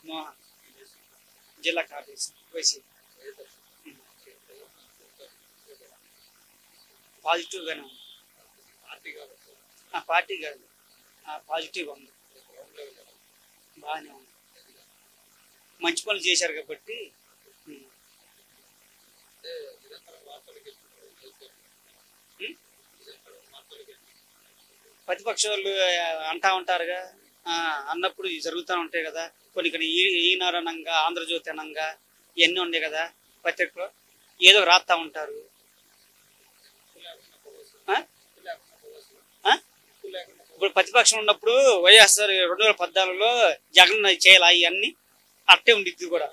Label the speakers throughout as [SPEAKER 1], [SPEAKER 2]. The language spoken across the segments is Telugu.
[SPEAKER 1] మోహన్ జిల్లా కార్యదర్శి వైసీపీ. పాజిటివ్గానే ఉంది. పార్టీ కాదు, పాజిటివ్గా ఉంది, బాగానే ఉంది. మంచి పనులు చేశారు కాబట్టి. ప్రతిపక్ష వాళ్ళు అంటా ఉంటారుగా, అన్నప్పుడు జరుగుతూ ఉంటాయి కదా కొన్ని కొన్ని. ఈనాడు అనంగా, ఆంధ్రజ్యోతి అనంగా ఇవన్నీ ఉన్నాయి కదా పత్రికలో, ఏదో రాస్తా ఉంటారు. ఇప్పుడు ప్రతిపక్షం ఉన్నప్పుడు వైఎస్ఆర్ 2014లో జగన్ చేయాలి ఇవన్నీ అట్టే ఉండిద్ది కూడా.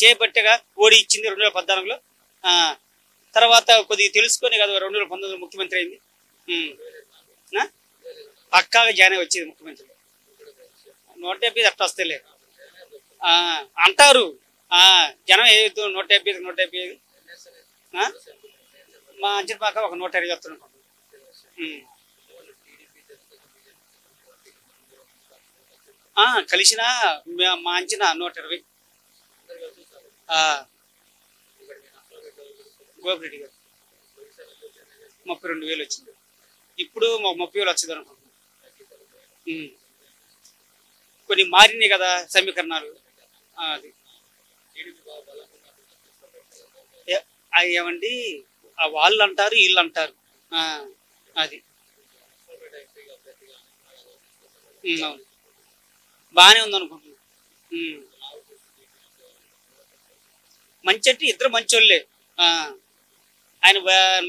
[SPEAKER 1] చేపట్టగా ఓడి ఇచ్చింది 2014లో. తర్వాత కొద్దిగా తెలుసుకొని కదా 2019 ముఖ్యమంత్రి అయింది. పక్కాగా జగనే వచ్చేది ముఖ్యమంత్రి. 170 అట్ట వస్తేలే అంటారు. జనం ఏదో 170 మా అంచనా పక్క ఒక 120 వస్తున్నాం. కలిసిన మా అంచనా 120. గోపిరెడ్డి గారు 32,000 వచ్చింది. ఇప్పుడు 30,000 వచ్చింది అనుకుంటున్నాం. కొన్ని మారినాయి కదా సమీకరణాలు. అది ఏమండి, వాళ్ళు అంటారు వీళ్ళు అంటారు. అది అవును, బాగానే ఉంది అనుకుంటున్నాను. మంచి అంటే ఇద్దరు మంచోళ్ళే. ఆయన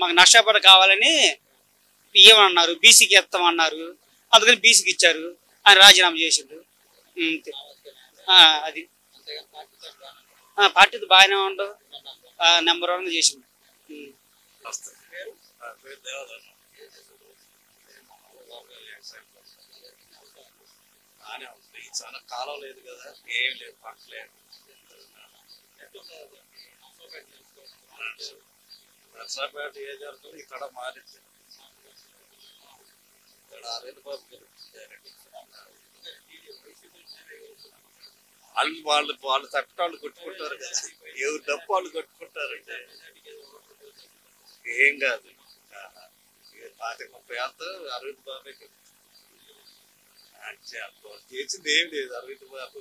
[SPEAKER 1] మాకు నష్టపడ కావాలని ఇవ్వమన్నారు, బీసీకి ఇస్తామన్నారు, అందుకని బీసీకి ఇచ్చారు. ఆయన రాజీనామా చేసిండు. అది పార్టీతో బాగానే ఉండవు, నెంబర్ 1 చేసిండు.
[SPEAKER 2] చాలా కాలం లేదు కదా, ఏం లేదు, పట్టలేదు. నర్సాపేట ఏ జరుగుతుంది ఇక్కడ మారింది. ఇక్కడ వాళ్ళు తట్టడాలు కొట్టుకుంటారు కదా, ఎవరు డబ్బు వాళ్ళు కొట్టుకుంటారు. ఏం కాదు, 30 ఏళ్ళతో అరవింద్ బాబే చేసింది ఏం లేదు. అరవింద్ బాబు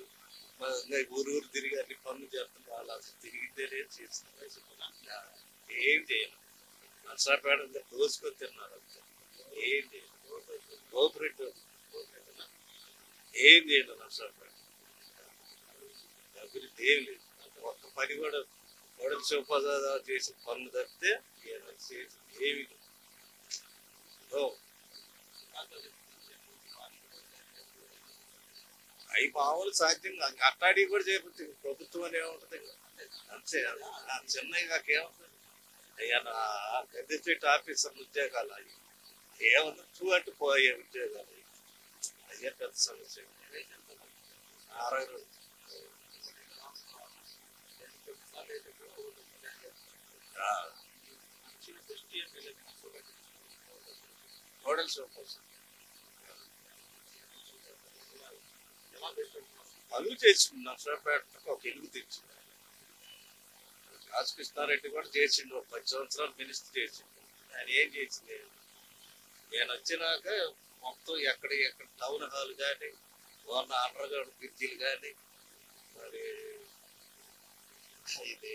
[SPEAKER 2] ఊరు తిరిగి అన్ని పనులు చేస్తున్నారు. వాళ్ళు అసలు తిరిగితే లేదు, చేస్తున్నారు. ఏం చేయాలి, నర్సాపేట దోసుకొని తిన్నారు అంతే. ఏం చేయాలి, గోపిరెడ్డి ఏం చేయాలి, నర్సాపేట అభివృద్ధి ఏం లేదు. ఒక్క పని కూడా కోడల శివప్రసాద్ చేసిన పనులు తప్పితే ఏమి లేదు. అవి మామూలు సాధ్యంగా అట్టాడి కూడా చేపడుతుంది ప్రభుత్వం అని ఏముంటుంది అంతే. చెన్నై కాకేముంటుంది అయ్యా, నా గెజిటెడ్ ఆఫీసర్ల ఉద్యోగాలు అవి ఏమన్నా టూ అంటే పోయే ఉద్యోగాలు అయ్యే పెద్ద సమస్య. 60 రోజులు కోడల శివప్రసాద్ పనులు చేసిండు. నర్సాపేటకు ఒక ఇల్లు తెచ్చిండు. రాజకృష్ణారెడ్డి కూడా చేసిండు, 10 సంవత్సరాలు మినిస్టర్ చేసిండు. ఆయన ఏం చేసింది, నేను వచ్చినాక మొత్తం ఎక్కడ టౌన్ హాల్ కానీ, అండర్గ్రౌండ్ బ్రిడ్జిలు కానీ, మరి ఇది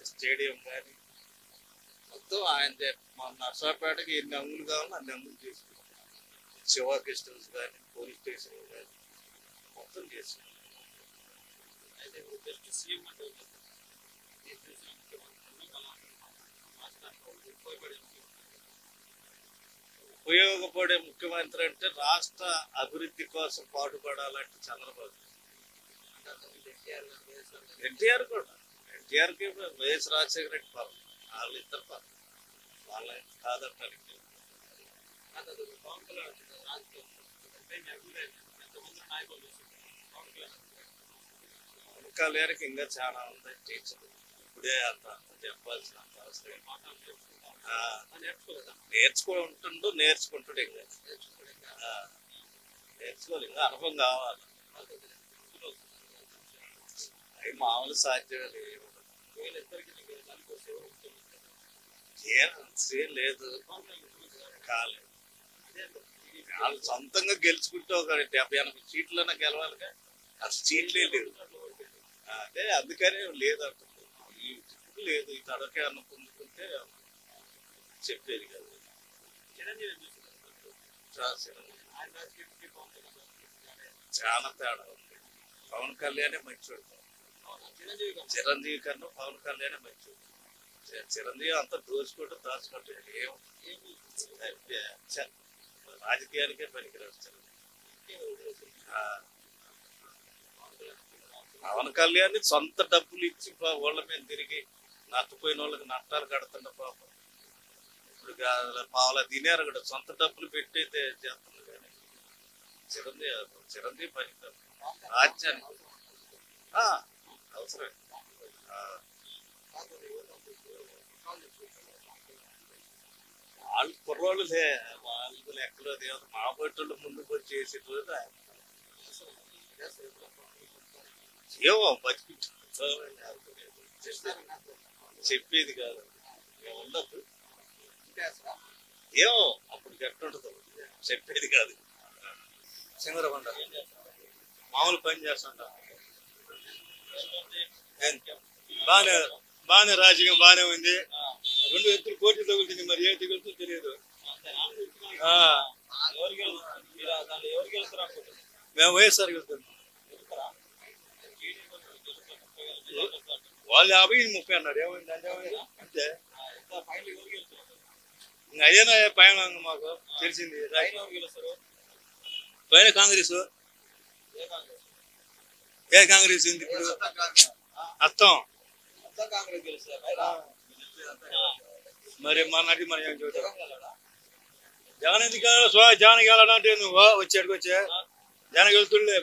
[SPEAKER 2] స్టేడియం కానీ మొత్తం ఆయన మన నర్సాపేటకి ఎన్ని అంగులు కావాలో అన్ని అంగులు చేసుకున్నాం. శివ గెస్ట్ హౌస్ కానీ, పోలీస్ స్టేషన్ కానీ మొత్తం చేస్తున్నాం. ఉపయోగపడే ముఖ్యమంత్రి అంటే రాష్ట్ర అభివృద్ధి కోసం పాటుపడాలంటే చంద్రబాబు. ఎన్టీఆర్ కూడా, ఎన్టీఆర్కి వైఎస్ రాజశేఖర రెడ్డి పరం, వాళ్ళిద్దరు పరం, వాళ్ళ కాదంటారు. కళ్యాణ్కి ఇంకా చాలా ఉంది టీచర్. ఇప్పుడే అంత చెప్పాల్సిన అవసరం. నేర్చుకుంటుండు ఇంకా నేర్చుకోవాలి, ఇంకా అనుభవం కావాలి. మామూలు సాధ్యం లేదు. లేదు కాలేదు. వాళ్ళు సొంతంగా గెలుచుకుంటే ఒక 70-80 సీట్లన్నా గెలవాలిగా. అసలు సీట్లే లేవు. అదే అందుకనే లేదు అంటుంది. లేదు ఈ తడకే అన్న పొందుకుంటే చెప్పేది కాదు. చాలా తేడా ఉంది. పవన్ కళ్యాణే మంచోడు. చిరంజీవి కన్నా పవన్ కళ్యాణే మంచోడు. చిరంజీవి అంతా దోచుకోవడం దాచుకోవటం ఏం రాజకీయానికే పనికిరాడు చిరంజీవి. పవన్ కళ్యాణ్ సొంత డబ్బులు ఇచ్చి వాళ్ళ మీద తిరిగి నష్టపోయిన వాళ్ళకి నష్టాలు కడుతుండ పాపం. ఇప్పుడు పావులా తినేరు కూడా సొంత డబ్బులు పెట్టయితే చేస్తుంది. కానీ చిరంజీవి పనికిరాడు రాజ్యానికి అవసరం. వాళ్ళు కుర్రోళ్ళులే, వాళ్ళు లెక్కలో దేవుడు మా బట్టలు ముందుకు వచ్చి చేసేటోళ్ళు ఏమో బతికి చెప్పేది కాదు, ఉండదు. ఏమో అప్పుడు ఎట్టుండదు చెప్పేది కాదు. సింగరకొండ మామూలు పని చేస్తుంటా. బాగానే రాజకీయం బాగానే ఉంది. 2 వ్యక్తులు పోటీ తగులుతుంది. మరి ఏం తగులుతుందో తెలియదు. మేము వైఎస్ఆర్ వెళ్తున్నాం. వాళ్ళు 50-30 అన్నారు. ఏమైంది అంతే. ఇంకా అదేనా పైన మాకు తెలిసింది. పైన కాంగ్రెస్. ఏ కాంగ్రెస్ ఉంది ఇప్పుడు అర్థం. మరి మన నటి మనం ఏం చూద్దాం. జగన్ ఎందుకు జగన్ వెళ్ళాలంటే నువ్వు వచ్చేటికి వచ్చే జగన్ వెళ్తుండే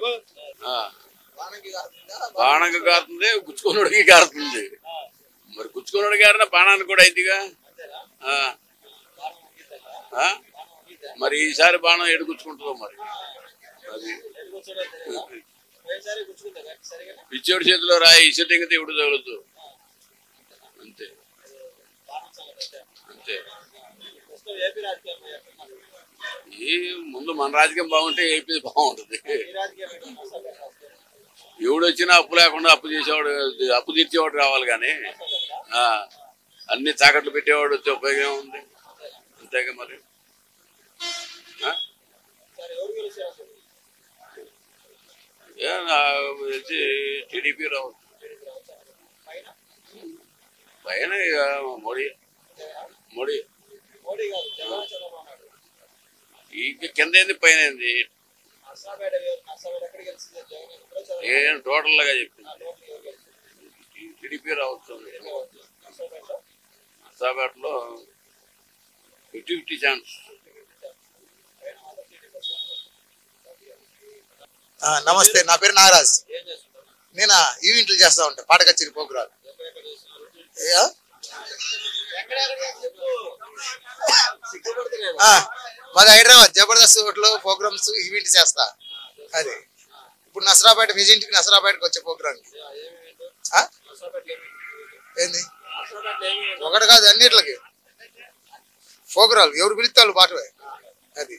[SPEAKER 3] బాణంకి కారుతుంది, గుచ్చుకున్నోడికి కారుతుంది. మరి గుచ్చుకున్నోడికి కారిన బాణానికి కూడా అయిందిగా. మరి ఈసారి బాణం ఎడు గుచ్చుకుంటుందో మరి. అది పిచ్చోడి చేతిలో రాయి ఇసటింగ దేవుడు తగలదు. అంతే అంతే. ఈ ముందు మన రాజకీయం బాగుంటే ఏపీ బాగుంటుంది. ఎవడు వచ్చినా అప్పు లేకుండా అప్పు చేసేవాడు, అప్పు తీర్చేవాడు రావాలి. కానీ అన్ని తాకట్లు పెట్టేవాడు వచ్చే ఉపయోగం ఉంది. అంతేగా మరి. టీడీపీ రావచ్చు. పైన మోడీ ఈ కింద ఏంది పైన ఏంది ఏం టోటల్ గా చెప్పింది. టీడీపీ రావచ్చు. నర్సాపేటలో 50-50 ఛాన్స్.
[SPEAKER 4] నమస్తే, నా పేరు నాగరాజ్. నేను ఈవెంట్లు చేస్తా ఉంటా, పాట కచేరీ ప్రోగ్రాం. మాది హైదరాబాద్ జబర్దస్త్ హోటల్లో ప్రోగ్రామ్స్ ఈవెంట్ చేస్తా. అది ఇప్పుడు నసరాపేట విజిట్కి నసరాపేటకి వచ్చే ప్రోగ్రామ్. ఏంది ఒకటి కాదు, అన్నిట్లకి ప్రోగ్రాలు ఎవరు పిలిస్తే వాళ్ళు పాటవే. అది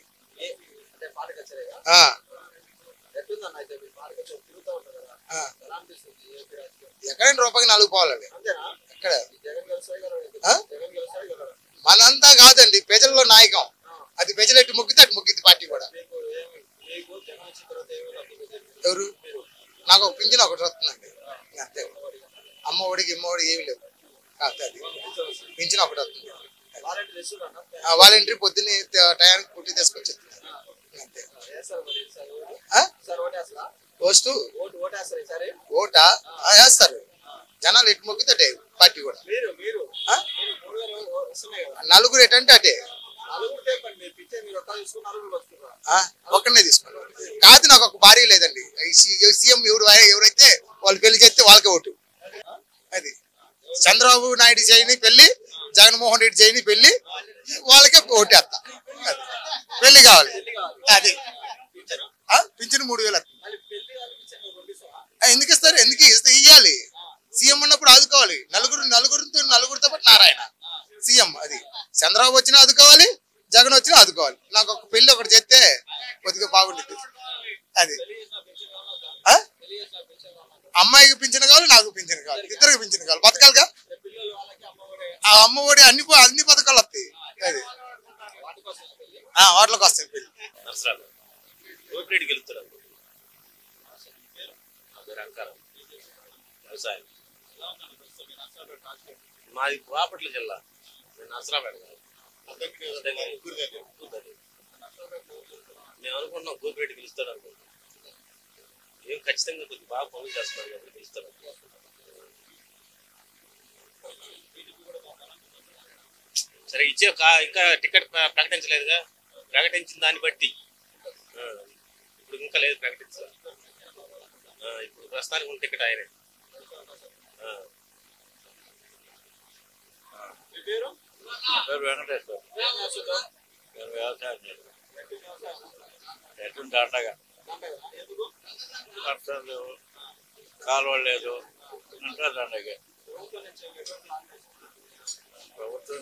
[SPEAKER 4] ఎక్కడైనా రూపాయికి 4 పోవాలి. ఎక్కడ మనంతా కాదండి, ప్రజల్లో నాయకం. అది ప్రజలు ఎటు మొక్కితే అటు మొక్కింది పార్టీ కూడా. ఎవరు నాకు ఒక పింఛన్ ఒకటి వస్తుందండి అంతే. అమ్మ ఒడికి ఇమ్మ ఒడికి ఏమి లేవు. కాకపోతే అది పింఛన్ ఒకటి వస్తుంది. వాలంటీర్ పొద్దున్నే టయానికి పుట్టి తీసుకొచ్చి అంతే. పోస్టు ఓటా వేస్తారు జనాలు ఎటు మొక్కితే అటే పార్టీ కూడా. 4 ఎటంటే అటే ఒక్కడనే తీసుకున్నాను. కాదు నాకు ఒక భార్య లేదండి. సీఎం ఎవరైతే వాళ్ళు పెళ్లి చేస్తే వాళ్ళకే ఓటు. అది చంద్రబాబు నాయుడు చేయని పెళ్లి, జగన్మోహన్ రెడ్డి చేయని పెళ్లి, వాళ్ళకే ఓటేస్తా. పెళ్లి కావాలి. అది పింఛను 3000 ఎందుకు ఇస్తారు? ఎందుకు ఇస్తే ఇయ్యాలి. ఆదుకోవాలి. నలుగురితో పాటు నారాయణ సీఎం. అది చంద్రబాబు వచ్చినా ఆదుకోవాలి, జగన్ వచ్చినా ఆదుకోవాలి. నాకు ఒక పెళ్లి ఒకటి చేస్తే కొద్దిగా బాగుంటుంది. అది అమ్మాయికి పింఛను కావాలి, నాకు పింఛను కావాలి, ఇద్దరికి పింఛను కావాలి, బతకాలిగా. ఆ అమ్మ ఒడి అన్ని పథకాలు వస్తాయి. అది వాటిలోకి వస్తాయి పెళ్లి.
[SPEAKER 2] వ్యవసాయం మాది బాపట్ల జిల్లా, నర్సరాపేట. మేము అనుకున్నాం గోపిరెడ్డి గెలుస్తాడు అనుకుంటున్నాం. ఏం ఖచ్చితంగా కొద్ది బాగా పనులు చేస్తున్నారు కాబట్టి గెలుస్తాడు. సరే ఇచ్చే ఇంకా టికెట్ ప్రకటించలేదుగా, ప్రకటించిన దాన్ని బట్టి ఇప్పుడు ఇంకా లేదు ప్రకటించాలి. ఇప్పుడు ప్రస్తుతానికి ఉన్న టికెట్ ఆయనే.
[SPEAKER 3] పేరు వెంకటేశ్వర, నేను వ్యవసాయం ఎటువంటి అండగా వర్షాలు లేవు, కాలువలు లేదు అంటే దండగా. ప్రభుత్వం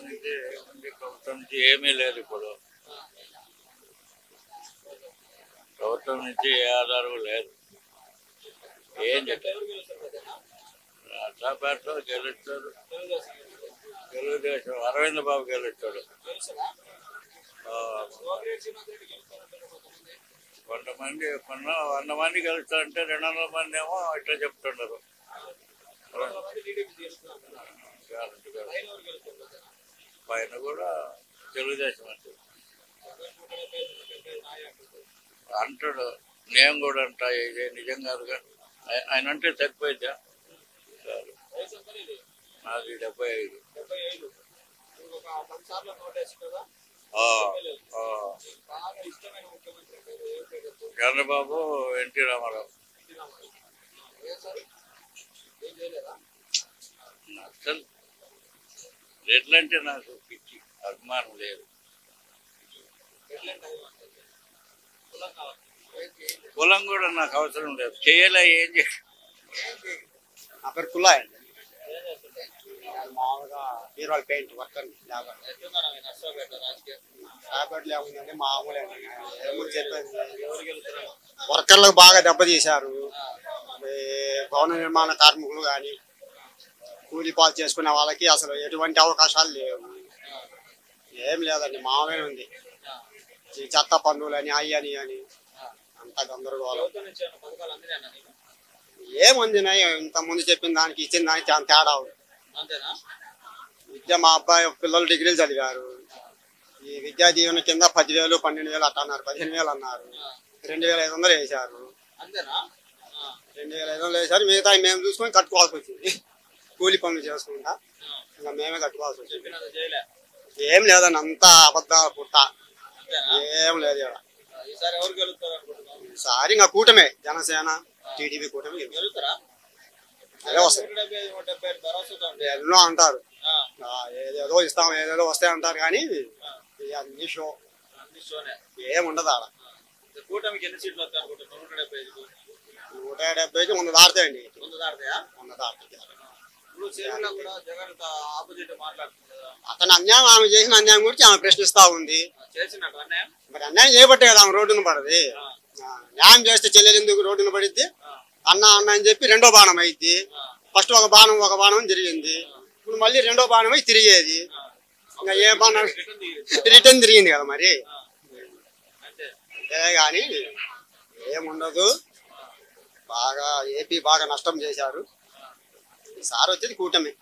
[SPEAKER 3] నుంచి ఏమీ లేదు. ఇప్పుడు ప్రభుత్వం నుంచి ఏ ఆధారం లేదు. ఏం చెప్పారు? నర్సాపేటలో గెలుస్తాడు తెలుగుదేశం, అరవింద్ బాబు గెలుస్తాడు. కొంతమంది 100 మంది గెలుస్తారంటే 200 మంది ఏమో ఇట్లా చెప్తున్నారు. పైన కూడా తెలుగుదేశం అంటాడు. నేను కూడా అంటా, ఇదే నిజం కాదుగా. ఆయన అంటే సరిపోయిద్దా? నాది 75. చంద్రబాబు, ఎన్టీ రామారావు. అసలు రెడ్లంటే నాకు పిచ్చి, అభిమానం లేదు. కులం కూడా నాకు అవసరం లేదు. చేయలే, ఏం చేయ.
[SPEAKER 5] నా పేరు కుల్లాయ్ అండి. మామూలుగా హీరోల పెయింట్ వర్కర్. రాబేట్లో ఏముందండి, మామూలు వర్కర్లకు బాగా దెబ్బతీశారు. భవన నిర్మాణ కార్మికులు కానీ కూలీ పాలు చేసుకునే వాళ్ళకి అసలు ఎటువంటి అవకాశాలు లేవు. ఏం లేదండి, మామూలుగా ఉంది. ఈ చెత్త పన్నులని అయ్యని అని అంత గందరగోళం. ఏముందినాయి, ఇంత ముందు చెప్పిన దానికి ఇచ్చిన దానికి చాలా తేడా ఉంది. విద్య, మా అబ్బాయి పిల్లలు డిగ్రీలు చదివారు. ఈ విద్యా దీవెన కింద 10,000, 12,000 అట్ట అన్నారు, 15,000 అన్నారు. 2,500 వేశారు. 2,500 వేశారు. మిగతా మేము చూసుకొని కట్టుకోవాల్సి వచ్చింది. కూలి పనులు చేసుకుంటా ఇంకా మేమే కట్టుకోవాల్సి వచ్చింది. ఏం లేదండి, అంతా అబద్ధాల పుట్ట. ఏం లేదు ఇక్కడ. ఈసారి ఇంకా కూటమే, జనసేన టీడీపీ కూటమి అదే వస్తుంది. ఎన్నో అంటారు, ఏదేదో ఇస్తాం, ఏదేదో వస్తాయి అంటారు, కానీ అన్ని షో, ఏముండదు ఆడ.
[SPEAKER 2] కూటమికి ఎన్ని సీట్లు వస్తాయి అనుకుంటున్నారు?
[SPEAKER 5] 170కి 100 దాడతాయండి. 100 దాడతాయా? 100 దాడతాయి. అతను అన్యాయం, ఆమె చేసిన అన్యాయం గురించి ఆమె ప్రశ్నిస్తా ఉంది. మరి అన్యాయం చేయబట్టే కదా ఆమె రోడ్డును పడది. న్యాయం చేస్తే చెల్లెలు ఎందుకు రోడ్డును పడిద్ది? అన్న అని చెప్పి రెండో బాణం అయింది. ఫస్ట్ ఒక బాణం జరిగింది, ఇప్పుడు మళ్ళీ రెండో బాణం అయి తిరిగేది. ఇంకా ఏ బాణం రిటర్న్ తిరిగింది కదా మరి. అంతే కానీ ఏముండదు. బాగా ఏపీ బాగా నష్టం చేశారు. ఈసారి వచ్చేది కూటమి,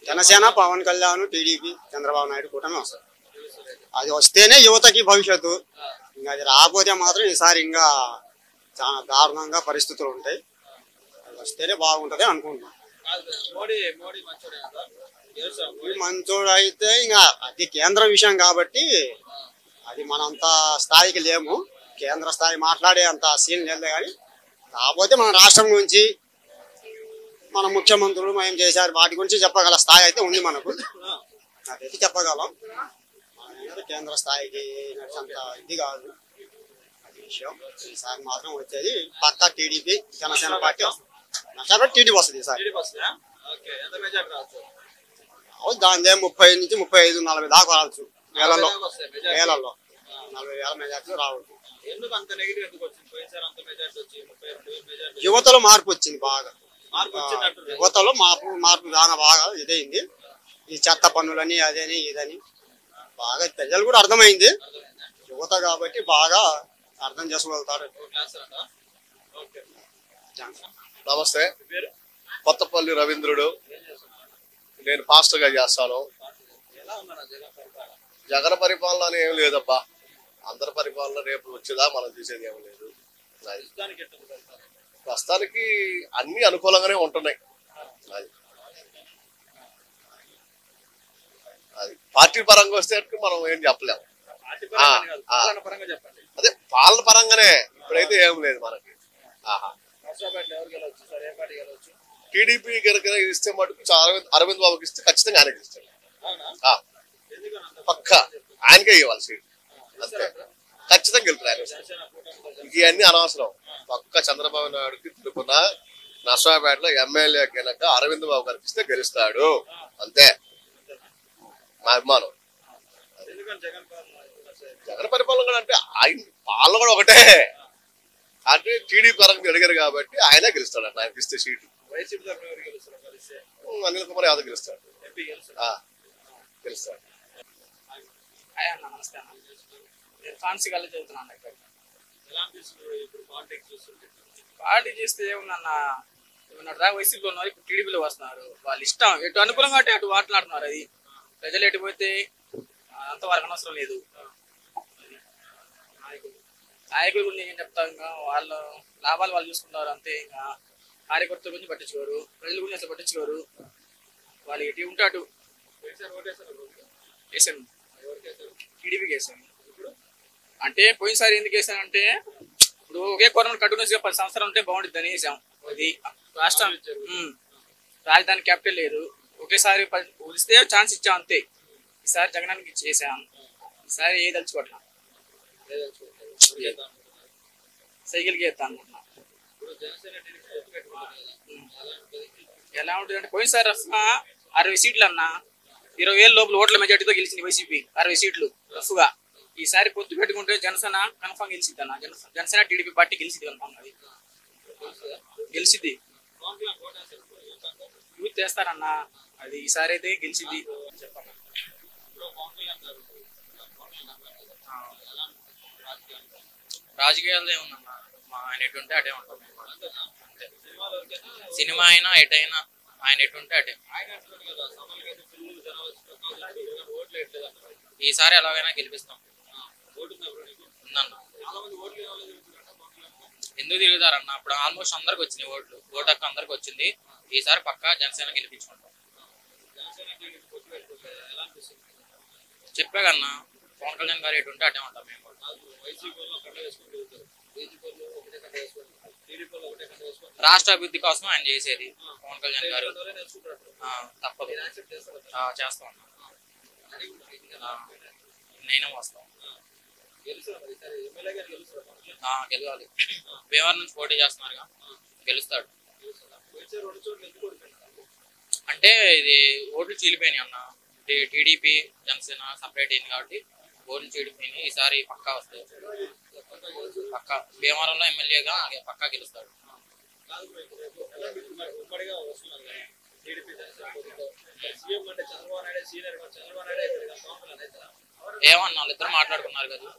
[SPEAKER 5] జనసేన, పవన్ కళ్యాణ్, టీడీపీ, చంద్రబాబు నాయుడు కూటమి వస్తుంది. అది వస్తేనే యువతకి భవిష్యత్తు. ఇంకా అది రాకపోతే మాత్రం ఈసారి ఇంకా చాలా దారుణంగా పరిస్థితులు ఉంటాయి. అది వస్తేనే బాగుంటది అనుకుంటున్నాం. మంచోడు అయితే ఇంకా అది కేంద్ర విషయం కాబట్టి అది మనంత స్థాయికి లేము. కేంద్ర స్థాయి మాట్లాడే అంత సీన్ లేదు. కానీ కాకపోతే మన రాష్ట్రం గురించి మన ముఖ్యమంత్రులు ఏం చేశారు వాటి గురించి చెప్పగల స్థాయి అయితే ఉంది మనకు. అదైతే చెప్పగలం. కేంద్ర స్థాయికి అంత ఇది కాదు అది విషయం. ఈసారి మాత్రం వచ్చేది పక్కా టీడీపీ, జనసేన పార్టీ వస్తుంది. టీడీపీ వస్తుంది ఈసారి. దాని 30 నుంచి 35, 40 దాకా రావచ్చు. వేలల్లో 40,000 మెజార్టీలో రావచ్చు. యువతలో మార్పు వచ్చింది బాగా. యువతలో మార్పు బాగా ఇదైంది. ఈ చెత్త పన్నులని అదని ఇదని బాగా ప్రజలు కూడా అర్థమైంది. యువత కాబట్టి బాగా అర్థం చేసుకోగలుగుతారు.
[SPEAKER 2] నమస్తే, కొత్తపల్లి రవీంద్రుడు. నేను పాస్టర్ గా చేస్తాను. జగన్ పరిపాలన అని ఏం లేదబ్బా. అందరి పరిపాలన రేపు వచ్చేదా మనం చూసేది ఏం లేదు. ప్రస్తుతానికి అన్ని అనుకూలంగానే ఉంటున్నాయి. అది పార్టీ పరంగా వస్తే మనం ఏం చెప్పలేము. అదే పాలన పరంగానే ఇప్పుడైతే ఏం లేదు మనకి. టీడీపీ కనుక ఇస్తే మటుకు అరవింద్ బాబుకి ఇస్తే ఖచ్చితంగా ఆయనకి ఇస్తాడు. పక్క ఆయనకే ఇవ్వాలి సీట్, అంతే. ఖచ్చితంగా గెలుపుతారు ఆయన. ఇవన్నీ అనవసరం. పక్క చంద్రబాబు నాయుడుకి తిరుగున్న నర్సాపేటలో ఎమ్మెల్యే కనుక అరవింద్ బాబు గారికి ఇస్తే గెలుస్తాడు, అంతే. మా అభిమానం. జగన్ పరిపాలన కూడా అంటే ఆయన పాలన కూడా ఒకటే అంటే టీడీపీ పరంగా అడిగారు కాబట్టి ఆయనే గెలుస్తాడు. ఆయనకి ఇస్తే సీటు అనిల్ కుమార్ యాదవ్ గెలుస్తాడు. గెలుస్తాడు.
[SPEAKER 6] నమస్తే అన్న, నేను ఫాన్సీ కాలేజ్ చదువుతున్నాను. పార్టీ చేస్తే ఏముందన్న, ఏమన్నా వైసీపీలో ఉన్నారు, ఇప్పుడు టీడీపీలో వస్తున్నారు. వాళ్ళ ఇష్టం, ఎటు అనుకూలంగా అంటే అటు మాట్లాడుతున్నారు. అది ప్రజలు ఎటు పోతే అంతవరకు అనవసరం లేదు. నాయకుల గురించి ఏం చెప్తాం, ఇంకా వాళ్ళ లాభాలు వాళ్ళు చూసుకుంటారు అంతే. ఇంకా కార్యకర్తల గురించి పట్టించుకోరు, ప్రజల గురించి అసలు పట్టించుకోరు. వాళ్ళు ఎటు ఉంటే అటు వేసాను, టీడీపీకి వేసాను. అంటే పోయినసారి ఎందుకు వేసానంటే, ఇప్పుడు ఒకే గవర్నమెంట్ కంటిన్యూస్గా 10 సంవత్సరాలు ఉంటే బాగుంటుంది అని వేసాం. అది రాష్ట్రం రాజధాని క్యాపిటల్ లేదు, ఒకేసారి వదిలిస్తే ఛాన్స్ ఇచ్చాం అంతే. ఈసారి జగనానికి ఇచ్చేసాం. ఈసారి ఏ తలుచుకోవట్లా, సైకిల్కి వేస్తా అనుకుంటున్నా. ఎలా ఉంటుంది అంటే, పోయినసారి 60 సీట్లు అన్నా, 20,000 లోపల ఓట్ల మెజార్టీతో గెలిచింది వైసీపీ. 60 సీట్లు రఫ్గా. ఈసారి పొత్తు పెట్టుకుంటే జనసేన కన్ఫామ్ గెలిచిద్ది అన్న. జనసేన టీడీపీ పార్టీ గెలిచింది కన్ఫామ్. అది గెలిచిద్ది, యూత్ చేస్తారన్న. అది ఈసారి అయితే గెలిచిద్ది చెప్పన్న. రాజకీయాల్లో ఏముందన్న, ఆయన ఎటుంటే అటే ఉంటాం. సినిమా అయినా ఎటైనా ఆయన ఎటుంటే అటే. ఈసారి ఎలాగైనా గెలిపిస్తాం. ఉందన్న, ఎందుకు తిరుగుతారన్న, అప్పుడు ఆల్మోస్ట్ అందరికి వచ్చినాయి ఓట్లు. ఓటు హక్కు అందరికి వచ్చింది. ఈసారి పక్కా జనసేన గెలిపించుకుంటాం. చెప్పా కన్నా, పవన్ కళ్యాణ్ గారు ఎటుంటే అటే ఉంటాం మేము. రాష్ట్ర అభివృద్ధి కోసం ఆయన చేసేది పవన్ కళ్యాణ్ గారు. తప్పదు, చేస్తాం. నేను వస్తాం. గెలవాలి. భీమవరం నుంచి పోటీ చేస్తున్నారుగా, గెలుస్తాడు. అంటే ఇది ఓట్లు చీలిపోయినాయి అన్న. టీడీపీ జనసేన సపరేట్ అయింది కాబట్టి ఓట్లు చీలిపోయినాయి. ఈసారి పక్కా వస్తాయి. పక్కా భీమవరంలో ఎమ్మెల్యేగా పక్కా గెలుస్తాడు. ఏమన్నా వాళ్ళిద్దరు మాట్లాడుకున్నారు కదా,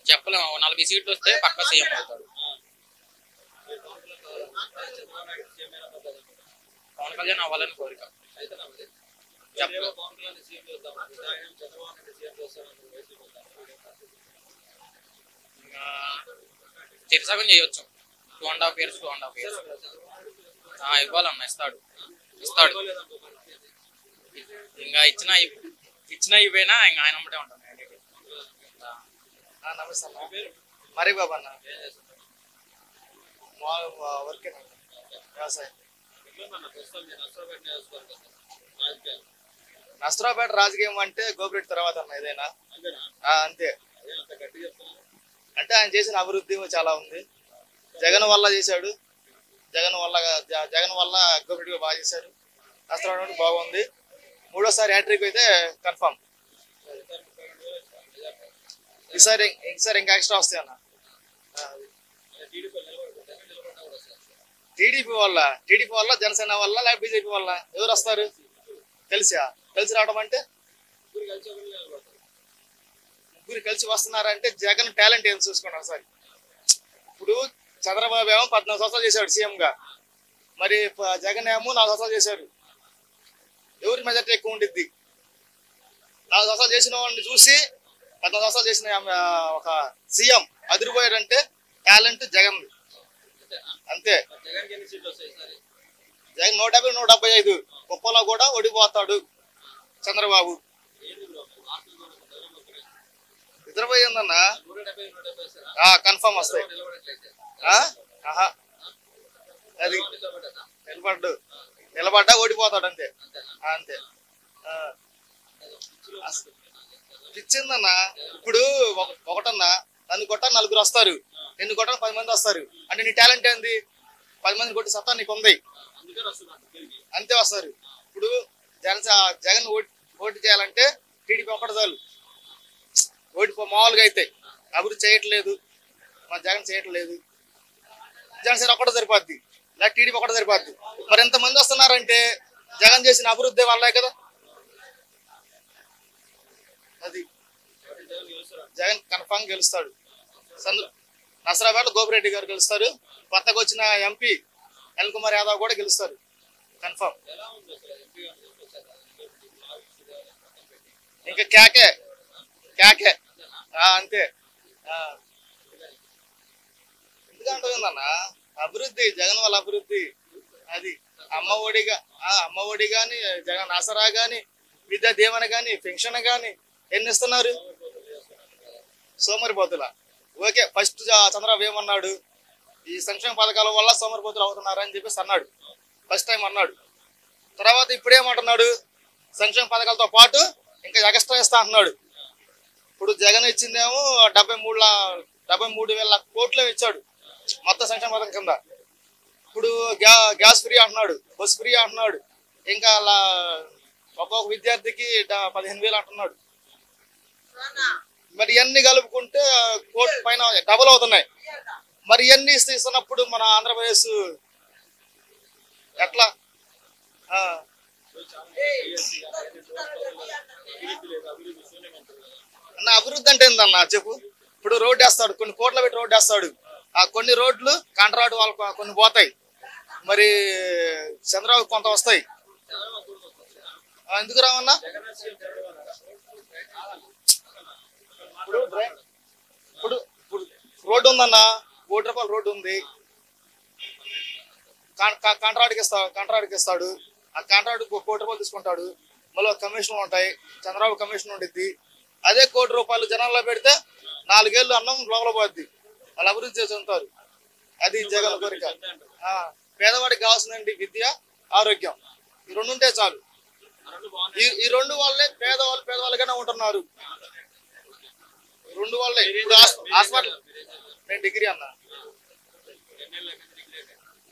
[SPEAKER 6] చెప్పలేము. 40 సీట్లు వస్తే పక్కా సీఎం అవుతాడు. పవన్ కళ్యాణ్ అవ్వాలని కోరిక. చిరసగం చేయొచ్చు. 2.5 years ఇవ్వాలన్న. ఇస్తాడు. ఇంకా ఇచ్చిన ఇవ్వైనా ఇంకా ఆయన అమ్మటే ఉంటాను.
[SPEAKER 7] నమస్తే అన్న, మరి బాబు అన్న. వర్క్ వ్యవసాయం. నర్సరావుపేట రాజకీయం అంటే గోపిరెడ్డి తర్వాత అన్న ఏదైనా అంతే. అంటే ఆయన చేసిన అభివృద్ధి చాలా ఉంది. జగన్ వల్ల చేశాడు. జగన్ వల్ల గోపిరెడ్డి బాగా చేశారు. అసలు బాగుంది. మూడోసారి హ్యాట్రిక్ అయితే కన్ఫర్మ్. ఈసారి ఇంకా ఎక్స్ట్రా వస్తాయి అన్న. టీడీపీ వల్ల జనసేన వల్ల లేకపోతే బీజేపీ వల్ల ఎవరు వస్తారు? కలిసి రావడం అంటే ముగ్గురు కలిసి వస్తున్నారంటే జగన్ టాలెంట్ ఏం చూసుకోండి ఒకసారి. ఇప్పుడు చంద్రబాబు ఏమో 14 సంవత్సరాలు చేశాడు సీఎం గా, మరి జగన్ ఏమో 4 సంవత్సరాలు చేశారు. ఎవరి మెజార్టీ ఎక్కువ ఉండిద్ది? 4 సంవత్సరాలు చేసిన వాళ్ళని చూసి 14 సంవత్సరాలు చేసిన ఒక సీఎం అదిరిపోయాడంటే టాలెంట్ జగన్ అంతే. జగన్ 150, 175 కుప్పలో కూడా ఓడిపోతాడు చంద్రబాబు. నిద్రపోయిందన్న కన్ఫర్మ్ వస్తాయి. అది నిలబడ్డా ఓడిపోతాడు అంతే. పిచ్చిందన్న. ఇప్పుడు ఒకటన్నా నన్ను కొట్ట 4 వస్తారు, నిన్ను కొట్ట 10 మంది వస్తారు అంటే నీ టాలెంట్ ఏంది? 10 మందిని కొట్టి సత్తా నీకు ఉంది, అంతే వస్తారు. ఇప్పుడు జగన్ ఓటు చేయాలంటే టీడీపీ ఒకటి చాలు. మామూలుగా అయితే అభివృద్ధి చేయట్లేదు, మన జగన్ చేయట్లేదు, జనసేన ఒక్కటే సరిపోద్ది, లేక టీడీపీ ఒకటే సరిపోద్ది. మరి ఎంతమంది వస్తున్నారంటే జగన్ చేసిన అభివృద్ధి వల్లే కదా. అది జగన్ కన్ఫామ్ గెలుస్తాడు. నసరాబాద్ గోపిరెడ్డి గారు గెలుస్తారు. కొత్తగా వచ్చిన ఎంపీ అనిల్ కుమార్ యాదవ్ కూడా గెలుస్తారు కన్ఫామ్. ఇంకా కేకే అంతే. ఎందుకంటుందన్న అభివృద్ధి జగన్ వాళ్ళ అభివృద్ధి. అది అమ్మ ఒడి గాని, జగన్ ఆసరా గాని, విద్యా దీవెన గాని, పెన్షన్ గాని ఎన్ని ఇస్తున్నారు? సోమరిపోతుల. ఓకే, ఫస్ట్ చంద్రబాబు ఏమన్నాడు? ఈ సంక్షేమ పథకాల వల్ల సోమరిపోతులు అవుతున్నారని చెప్పేసి అన్నాడు, ఫస్ట్ టైం అన్నాడు. తర్వాత ఇప్పుడేమంటున్నాడు? సంక్షేమ పథకాలతో పాటు ఇంకా ఎక్స్ట్రా ఇస్తా అంటున్నాడు. ఇప్పుడు జగన్ ఇచ్చిందేమో 73,000 కోట్లు ఇచ్చాడు మొత్తం సంక్షేమ పథకం కింద. ఇప్పుడు గ్యాస్ ఫ్రీ అంటున్నాడు, బస్ ఫ్రీ అంటున్నాడు, ఇంకా ఒక్కొక్క విద్యార్థికి 15,000 అంటున్నాడు. మరి ఇవన్నీ కలుపుకుంటే కోటి పైన డబుల్ అవుతున్నాయి. మరి ఇవన్నీ ఇస్తున్నప్పుడు మన ఆంధ్రప్రదేశ్ ఎట్లా? అన్న అభివృద్ధి అంటే ఏందన్నా చెప్పు. ఇప్పుడు రోడ్డు వేస్తాడు, కొన్ని కోట్ల పెట్టి రోడ్డు వేస్తాడు. ఆ కొన్ని రోడ్లు కాంట్రాక్ట్ వాళ్ళకు కొన్ని పోతాయి, మరి చంద్రబాబు కొంత వస్తాయి. ఎందుకు రావన్నా? ఇప్పుడు రోడ్డు ఉందన్న, ₹1 రోడ్డు ఉంది, కాంట్రాక్ట్కి ఇస్తాడు. ఆ కాంట్రాక్ట్ ₹1 తీసుకుంటాడు. మళ్ళీ కమిషన్లు ఉంటాయి, చంద్రబాబు కమిషన్ ఉండిద్ది. అదే ₹1 జనాల్లో పెడితే 4 ఏళ్ళు అన్నం లోపల పోద్ది, వాళ్ళు అభివృద్ధి చేసి ఉంటారు. అది జగన్ కోరిక. పేదవాడికి కావాల్సిందండి విద్య, ఆరోగ్యం, ఈ 2 ఉంటే చాలు. ఈ 2 వల్లే పేదవాళ్ళుగానే ఉంటున్నారు. 2 వల్లే. ఇప్పుడు హాస్పిటల్, నేను డిగ్రీ అన్నా,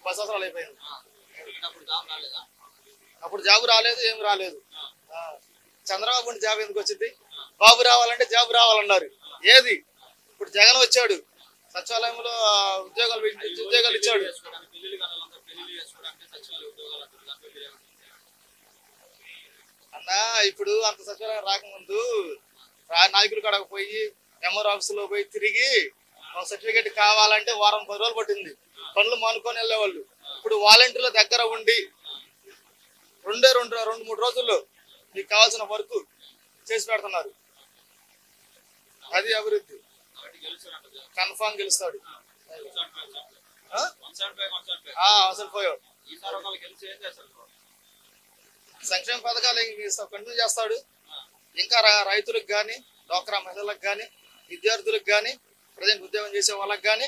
[SPEAKER 7] 10 సంవత్సరాలు అయిపోయింది. అప్పుడు జాబ్ రాలేదు, ఏం రాలేదు. చంద్రబాబు ఉంటే జాబ్ ఎందుకు వచ్చింది? బాబు రావాలంటే జాబ్ రావాలన్నారు. ఏది? ఇప్పుడు జగన్ వచ్చాడు, సచివాలయంలో ఉద్యోగాలు ఇచ్చాడు. అన్నా ఇప్పుడు అంత సచివాలయం రాకముందు నాయకులు కాడకు పోయి ఎంఆర్ ఆఫీసులో పోయి తిరిగి సర్టిఫికేట్ కావాలంటే వారం 10 రోజులు పట్టింది, పనులు మానుకొని వెళ్ళేవాళ్ళు. ఇప్పుడు వాలంటీర్ల దగ్గర ఉండి 2-3 రోజుల్లో మీకు కావాల్సిన వర్క్ చేసి పెడుతున్నారు. అది అభివృద్ధి. కన్ఫామ్ గెలుస్తాడు. అసలు పోయాడు. సంక్షేమ పథకాలు కంటిన్యూ చేస్తాడు. ఇంకా రైతులకు కానీ, డ్వాక్రా మహిళలకు కానీ, విద్యార్థులకు కానీ, ప్రజెంట్ ఉద్యోగం చేసే వాళ్ళకి కానీ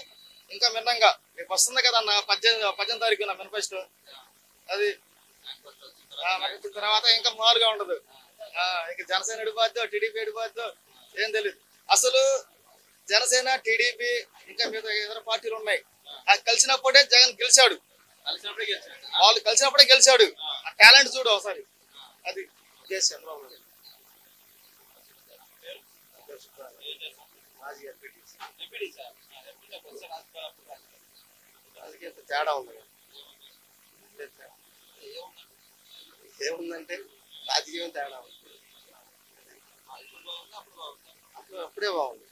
[SPEAKER 7] ఇంకా మిన్నంగా రేపు వస్తుంది కదన్న 18 తారీఖున మేనిఫెస్టో. అది తర్వాత ఇంకా మామూలుగా ఉండదు. ఇంకా జనసేన ఎడిపోద్దో, టీడీపీ ఎడిపోద్దో ఏం తెలియదు. అసలు జనసేన, టీడీపీ ఇంకా మిగతా ఇతర పార్టీలు ఉన్నాయి, అది కలిసినప్పుడే జగన్ గెలిచాడు. వాళ్ళు కలిసినప్పుడే గెలిచాడు. ఆ టాలెంట్ చూడు ఒకసారి. అది కేసు చంద్రబాబు నాయుడు. రాజకీయ తేడా ఉంది. ఏముందంటే రాజకీయం తేడా ఉంది. అప్పుడే బాగుంది.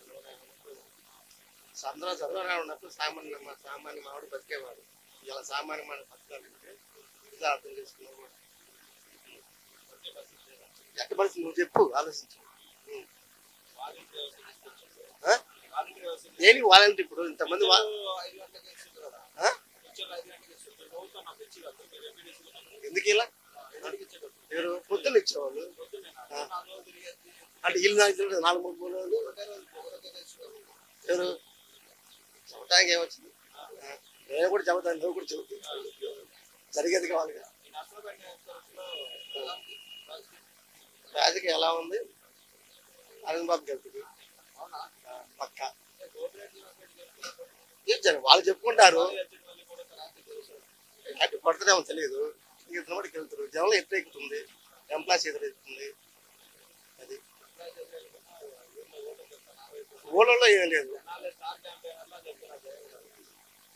[SPEAKER 7] చంద్రబాబు ఉన్నప్పుడు సామాన్య మావాడు బతికేవాడు. ఇలా సామాన్య మావాడు బతకాలంటే ఇలా అర్థం చేసుకున్నావు. ఎట్ట పరిస్థితి నువ్వు చెప్పు, ఆలోచించు. దేనికి వాలంటీ ఇప్పుడు ఇంతమంది ఎందుకు ఇలా మీరు పొద్దున్న ఇచ్చేవాళ్ళు అంటే ఇల్లు నాకు 4-3 రోజులు ఎవరు చెప్పడానికి ఏమొచ్చింది? నేను కూడా చెబుతాను, నువ్వు కూడా చెబుతాను. జరిగేది కావాలి. రాజకీయం ఎలా ఉంది? అరవింద్ బాబు గెలుపుది పక్క. వాళ్ళు చెప్పుకుంటారు అటు పడుతుందేమో తెలియదు. ఇతను కూడా గెలుతారు. జనంలో ఎదురెక్కుతుంది, ఎంప్లాయీస్ ఎదురెక్కుతుంది. అది ఊళ్ళలో ఏం లేదు.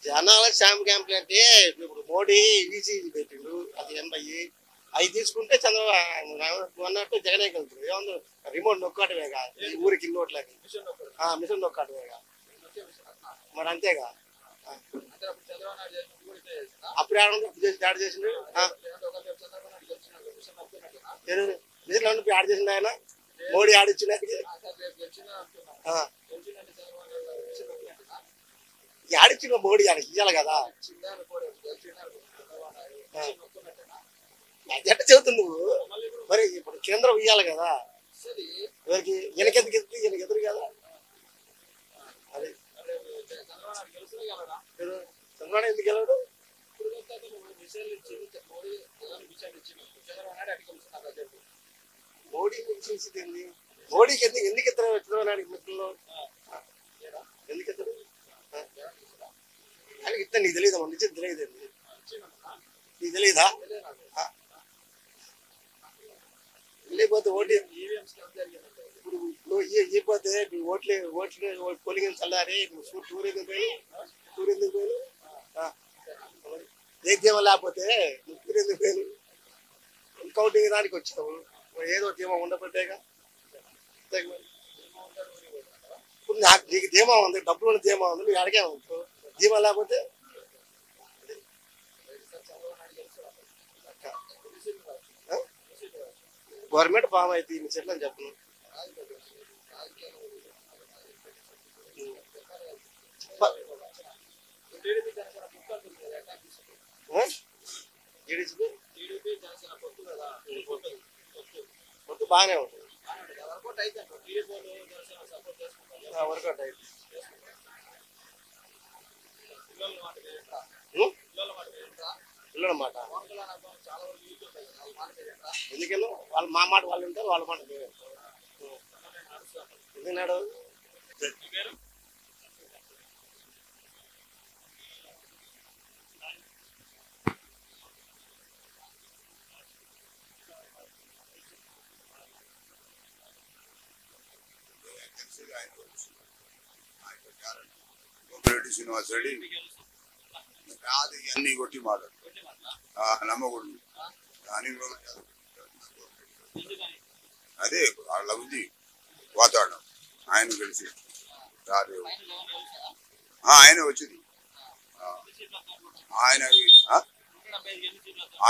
[SPEAKER 7] జనాల శ్యామ్ క్యాంప్ అంటే ఇప్పుడు మోడీ ఈజీ పెట్టిండు. అది 80 అవి తీసుకుంటే చంద్రబాబు అన్నట్టు జగనే వెళ్తారు. ఏమన్నా రిమోట్ నొక్కటమేగా, ఊరికి నోట్లేక మిషన్ నొక్కటమేగా. మరి అంతేగా. అప్పుడు యాడ్ చేసిండు మిషన్ యాడ్ చేసిండు ఆయన. మోడీ ఆడిచ్చిన ఆడిచ్చిన మోడీ ఆయనకి ఇయ్యాలి కదా. ఎట్ట చెబుతుంది నువ్వు? మరి ఇప్పుడు కేంద్రం ఇయ్యాలి కదా. ఎవరికి ఈయనకెందుకు ఎదురు, ఈయనకి ఎదురు కదా. అది చంద్రబాబు ఎందుకు గెలవడు? మోడీకి ఏంది? మోడీకి ఎందుకు ఇద్దరు చంద్రబాబు మిత్రులు ఎందుకు ఇద్దరు? ఆయనకి ఇద్దరు నీకు తెలియదా? నిజం తెలియదండి. నీకు తెలియదా? లేకపోతే ఓటు ఇప్పుడు ఇవ్వకపోతే ఓట్లు పోలింగ్ చల్లారి టూర్ ఎందుకు పోయి ఏ ధీమా లేకపోతే టూర్ ఎందుకు పోయి కౌంటింగ్ దానికి వచ్చావు. ఏదో ధీమా ఉండబట్టేగా. ఇప్పుడు నీకు ధీమా ఉంది, డబ్బులు ఉన్న ధీమా ఉంది, నువ్వు అడిగే ఉంటావు. ధీమా లేకపోతే గవర్నమెంట్ ఫామ్ అయితే ఇన్ని చెట్లు అని చెప్పను. పొత్తు బాగానే ఉంటుంది. వర్కౌట్ అయితే పిల్లల మాట ఎందుకన్నా వాళ్ళ మా మాట వాళ్ళు ఉంటారు, వాళ్ళ మాట ఎందుకున్నాడు.
[SPEAKER 8] శ్రీనివాస్ రెడ్డి కాదు ఇవన్నీ కొట్టి మాట నమ్మకూడదు. అదే వాళ్ళ ఉంది వాతావరణం. ఆయన కలిసి రాదు, ఆయన వచ్చింది.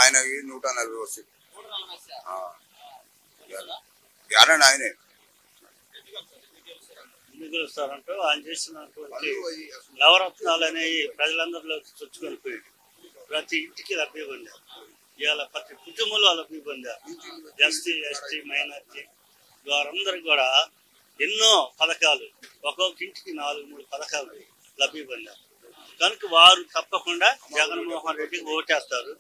[SPEAKER 8] ఆయనకి 140 వస్తుంది. గ్యారెంటీ ఆయనే
[SPEAKER 9] గెలుస్తారంటూ ఆయన చేసినటువంటి నవరత్నాలు అనేవి ప్రజలందరిలో చొచ్చుకొని పోయాడు. ప్రతి ఇంటికి లబ్ధి పొందారు. ఇవాళ ప్రతి కుటుంబంలో లబ్ధి పొందారు. ఎస్టీ మైనార్టీ వారందరికి కూడా ఎన్నో పథకాలు, ఒక్కొక్క ఇంటికి 4-3 పథకాలు లబ్ధి పొందారు. కనుక వారు తప్పకుండా జగన్మోహన్ రెడ్డికి ఓటేస్తారు.